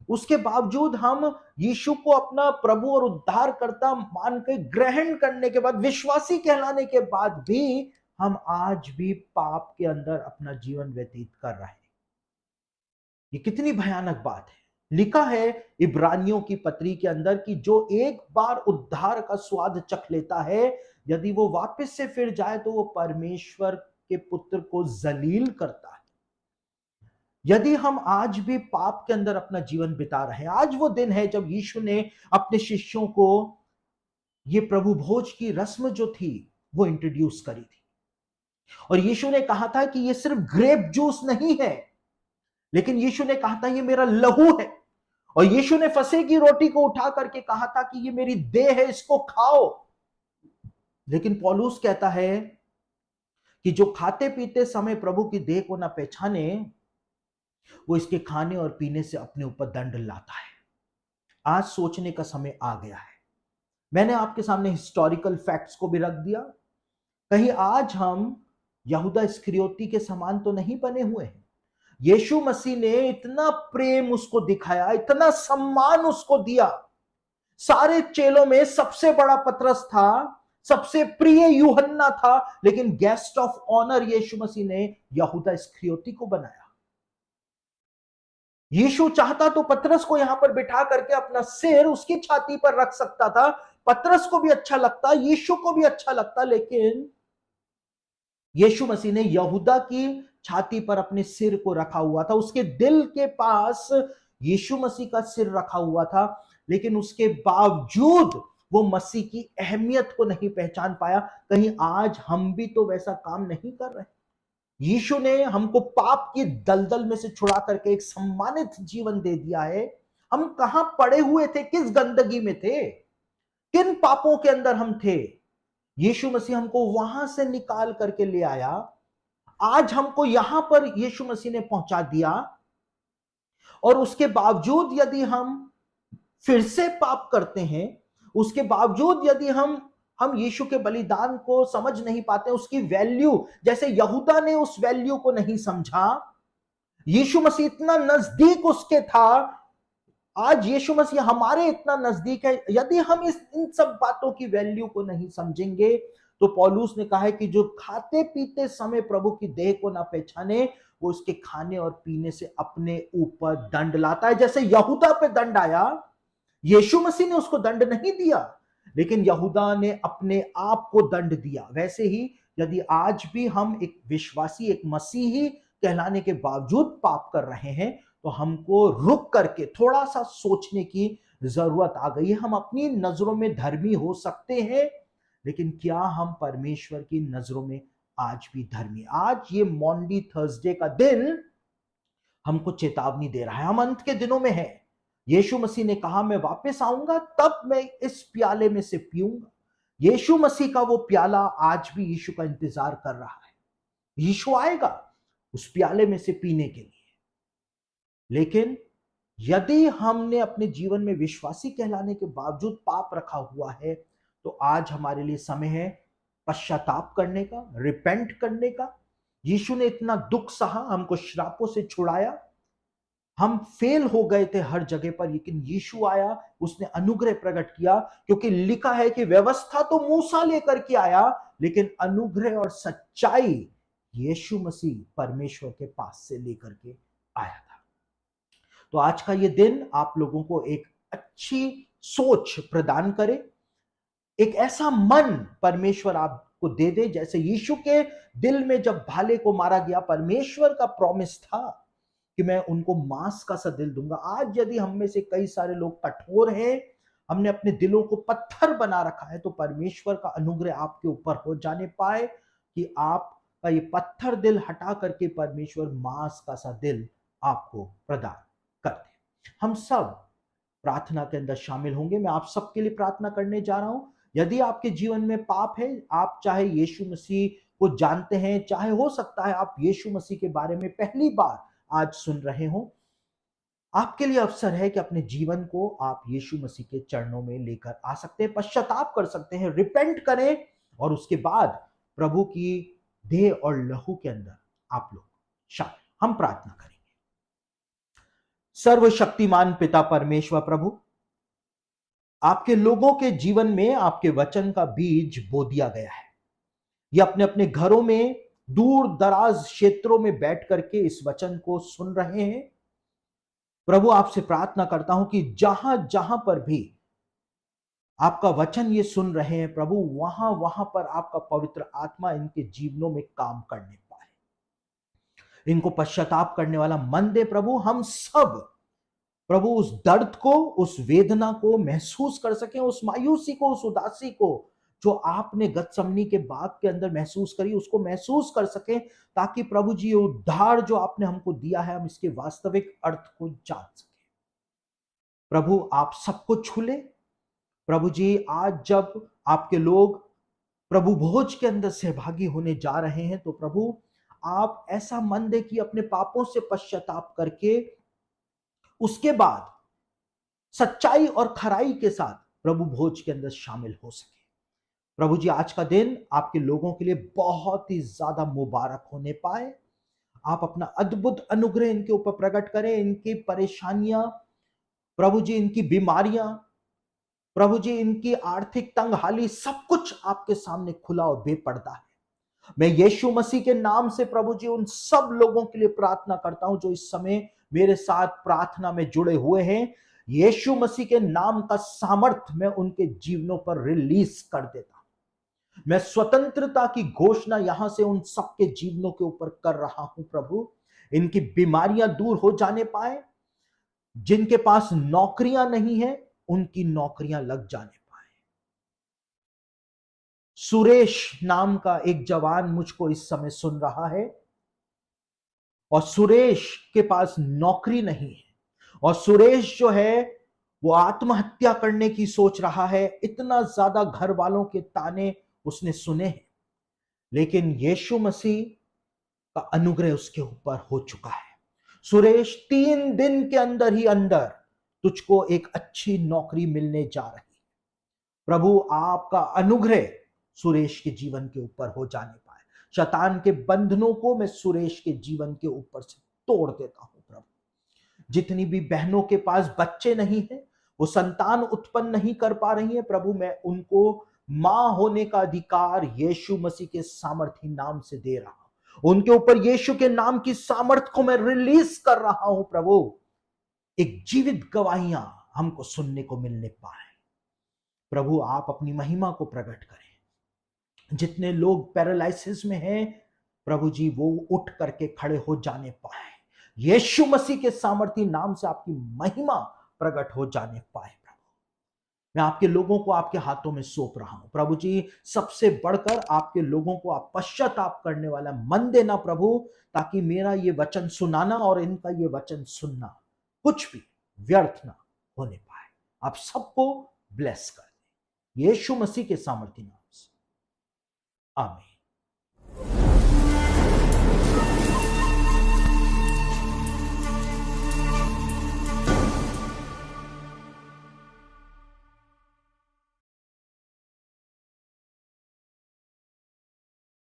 उसके बावजूद हम यीशु को अपना प्रभु और उद्धारकर्ता मान के ग्रहण करने के बाद, विश्वासी कहलाने के बाद भी हम आज भी पाप के अंदर अपना जीवन व्यतीत कर रहे हैं। ये कितनी भयानक बात है। लिखा है इब्रानियों की पत्री के अंदर कि जो एक बार उद्धार का स्वाद चख लेता है, यदि वो वापस से फिर जाए तो वो परमेश्वर के पुत्र को जलील करता है। यदि हम आज भी पाप के अंदर अपना जीवन बिता रहे हैं, आज वो दिन है जब यीशु ने अपने शिष्यों को ये प्रभु भोज की रस्म जो थी वो इंट्रोड्यूस करी थी, और यीशु ने कहा था कि ये सिर्फ ग्रेप जूस नहीं है, लेकिन यीशु ने कहा था ये मेरा लहू है। और यीशु ने फसह की रोटी को उठा करके कहा था कि ये मेरी देह है, इसको खाओ। लेकिन पौलुस कहता है कि जो खाते पीते समय प्रभु की देह को ना पहचाने, वो इसके खाने और पीने से अपने ऊपर दंड लाता है। आज सोचने का समय आ गया है। मैंने आपके सामने हिस्टोरिकल फैक्ट्स को भी रख दिया। कहीं आज हम यहूदा इस्करियोती के समान तो नहीं बने हुए हैं। यीशु मसीह ने इतना प्रेम उसको दिखाया, इतना सम्मान उसको दिया। सारे चेलों में सबसे बड़ा पतरस था, सबसे प्रिय यूहन्ना था, लेकिन गेस्ट ऑफ ऑनर यीशु मसीह ने यहूदा इस्करियोती को बनाया। यीशु चाहता तो पतरस को यहां पर बिठा करके अपना सिर उसकी छाती पर रख सकता था, पतरस को भी अच्छा लगता, यीशु को भी अच्छा लगता, लेकिन यीशु मसीह ने यहूदा की छाती पर अपने सिर को रखा हुआ था। उसके दिल के पास यीशु मसीह का सिर रखा हुआ था, लेकिन उसके बावजूद वो मसीह की अहमियत को नहीं पहचान पाया। कहीं आज हम भी तो वैसा काम नहीं कर रहे। यीशु ने हमको पाप की दलदल में से छुड़ा करके एक सम्मानित जीवन दे दिया है। हम कहां पड़े हुए थे, किस गंदगी में थे, किन पापों के अंदर हम थे, यीशु मसीह हमको वहां से निकाल करके ले आया। आज हमको यहां पर यीशु मसीह ने पहुंचा दिया, और उसके बावजूद यदि हम फिर से पाप करते हैं, उसके बावजूद यदि हम यीशु के बलिदान को समझ नहीं पाते, उसकी वैल्यू, जैसे यहूदा ने उस वैल्यू को नहीं समझा, यीशु मसीह इतना नजदीक उसके था, आज यीशु मसीह हमारे इतना नजदीक है। यदि हम इन सब बातों की वैल्यू को नहीं समझेंगे, तो पौलुस ने कहा है कि जो खाते पीते समय प्रभु की देह को ना पहचाने, वो उसके खाने और पीने से अपने ऊपर दंड लाता है। जैसे यहूदा पे दंड आया, यीशु मसीह ने उसको दंड नहीं दिया, लेकिन यहूदा ने अपने आप को दंड दिया। वैसे ही यदि आज भी हम एक विश्वासी, एक मसीही कहलाने के बावजूद पाप कर रहे हैं, तो हमको रुक करके थोड़ा सा सोचने की जरूरत आ गई है। हम अपनी नजरों में धर्मी हो सकते हैं, लेकिन क्या हम परमेश्वर की नजरों में आज भी धर्मी? आज ये मॉन्डी थर्सडे का दिन हमको चेतावनी दे रहा है। हम अंत के दिनों में हैं। यीशु मसीह ने कहा मैं वापस आऊंगा, तब मैं इस प्याले में से पीऊंगा। यीशु मसीह का वो प्याला आज भी यीशु का इंतजार कर रहा है। यीशु आएगा उस प्याले में से पीने के लिए, लेकिन यदि हमने अपने जीवन में विश्वासी कहलाने के बावजूद पाप रखा हुआ है, तो आज हमारे लिए समय है पश्चाताप करने का, रिपेंट करने का। यीशु ने इतना दुख सहा, हमको श्रापों से छुड़ाया। हम फेल हो गए थे हर जगह पर, लेकिन यीशु आया, उसने अनुग्रह प्रकट किया, क्योंकि लिखा है कि व्यवस्था तो मूसा लेकर के आया, लेकिन अनुग्रह और सच्चाई यीशु मसीह परमेश्वर के पास से लेकर के आया था। तो आज का ये दिन आप लोगों को एक अच्छी सोच प्रदान करे, एक ऐसा मन परमेश्वर आपको दे दे, जैसे यीशु के दिल में जब भाले को मारा गया, परमेश्वर का प्रॉमिस था कि मैं उनको मांस का सा दिल दूंगा। आज यदि हम में से कई सारे लोग कठोर हैं, हमने अपने दिलों को पत्थर बना रखा है, तो परमेश्वर का अनुग्रह आपके ऊपर हो जाने पाए कि आपका ये पत्थर दिल हटा करके परमेश्वर मांस का सा दिल आपको प्रदान कर दे। हम सब प्रार्थना के अंदर शामिल होंगे। मैं आप सबके लिए प्रार्थना करने जा रहा हूं। यदि आपके जीवन में पाप है, आप चाहे यीशु मसीह को जानते हैं, चाहे हो सकता है आप यीशु मसीह के बारे में पहली बार आज सुन रहे हो, आपके लिए अवसर है कि अपने जीवन को आप यीशु मसीह के चरणों में लेकर आ सकते हैं, पश्चाताप कर सकते हैं, रिपेंट करें, और उसके बाद प्रभु की देह और लहू के अंदर आप लोग शामिल। हम प्रार्थना करेंगे। सर्वशक्तिमान पिता परमेश्वर प्रभु, आपके लोगों के जीवन में आपके वचन का बीज बो दिया गया है। ये अपने अपने घरों में, दूर दराज क्षेत्रों में बैठ करके इस वचन को सुन रहे हैं। प्रभु, आपसे प्रार्थना करता हूं कि जहां जहां पर भी आपका वचन ये सुन रहे हैं प्रभु, वहां वहां पर आपका पवित्र आत्मा इनके जीवनों में काम करने पाए, इनको पश्चाताप करने वाला मन दे प्रभु। हम सब प्रभु उस दर्द को, उस वेदना को महसूस कर सकें, उस मायूसी को, उस उदासी को जो आपने गतसमनी के बाग के अंदर महसूस करी, उसको महसूस कर सकें, ताकि प्रभु जी उद्धार जो आपने हमको दिया है, हम इसके वास्तविक अर्थ को जान सकें। प्रभु, आप सबको छू ले। प्रभु जी, आज जब आपके लोग प्रभु भोज के अंदर सहभागी होने जा रहे हैं, तो प्रभु आप ऐसा मन दे कि अपने पापों से पश्चाताप करके उसके बाद सच्चाई और खराई के साथ प्रभु भोज के अंदर शामिल हो सके। प्रभु जी, आज का दिन आपके लोगों के लिए बहुत ही ज्यादा मुबारक होने पाए। आप अपना अद्भुत अनुग्रह इनके ऊपर प्रकट करें। इनकी परेशानियां प्रभु जी, इनकी बीमारियां प्रभु जी, इनकी आर्थिक तंगहाली, सब कुछ आपके सामने खुला और बेपर्दा है। मैं यीशु मसीह के नाम से प्रभु जी उन सब लोगों के लिए प्रार्थना करता हूं जो इस समय मेरे साथ प्रार्थना में जुड़े हुए हैं। यीशु मसीह के नाम का सामर्थ्य मैं उनके जीवनों पर रिलीज कर देता हूं। मैं स्वतंत्रता की घोषणा यहां से उन सबके जीवनों के ऊपर कर रहा हूं प्रभु। इनकी बीमारियां दूर हो जाने पाए। जिनके पास नौकरियां नहीं है, उनकी नौकरियां लग जाने पाए। सुरेश नाम का एक जवान मुझको इस समय सुन रहा है, और सुरेश के पास नौकरी नहीं है, और सुरेश जो है वो आत्महत्या करने की सोच रहा है। इतना ज्यादा घर वालों के ताने उसने सुने हैं, लेकिन यीशु मसीह का अनुग्रह उसके ऊपर हो चुका है। सुरेश, 3 दिन के अंदर ही अंदर तुझको एक अच्छी नौकरी मिलने जा रही है। प्रभु, आपका अनुग्रह सुरेश के जीवन के ऊपर हो जाने पाए। शैतान के बंधनों को मैं सुरेश के जीवन के ऊपर से तोड़ देता हूं प्रभु। जितनी भी बहनों के पास बच्चे नहीं है, वो संतान उत्पन्न नहीं कर पा रही है प्रभु, मैं उनको मां होने का अधिकार यीशु मसीह के सामर्थी नाम से दे रहा हूं। उनके ऊपर यीशु के नाम की सामर्थ को मैं रिलीज कर रहा हूं प्रभु। एक जीवित गवाहियां हमको सुनने को मिलने पाए। प्रभु, आप अपनी महिमा को प्रकट करें। जितने लोग पैरालिसिस में हैं प्रभु जी, वो उठ करके खड़े हो जाने पाए। यीशु मसीह के सामर्थी नाम से आपकी महिमा प्रकट हो जाने पाए। प्रभु, मैं आपके लोगों को आपके हाथों में सौंप रहा हूं प्रभु जी। सबसे बढ़कर आपके लोगों को आप पश्चाताप करने वाला मन देना प्रभु, ताकि मेरा ये वचन सुनाना और इनका ये वचन सुनना कुछ भी व्यर्थ ना होने पाए। आप सबको ब्लेस कर दें यीशु मसीह के सामर्थी नाम से, आमीन।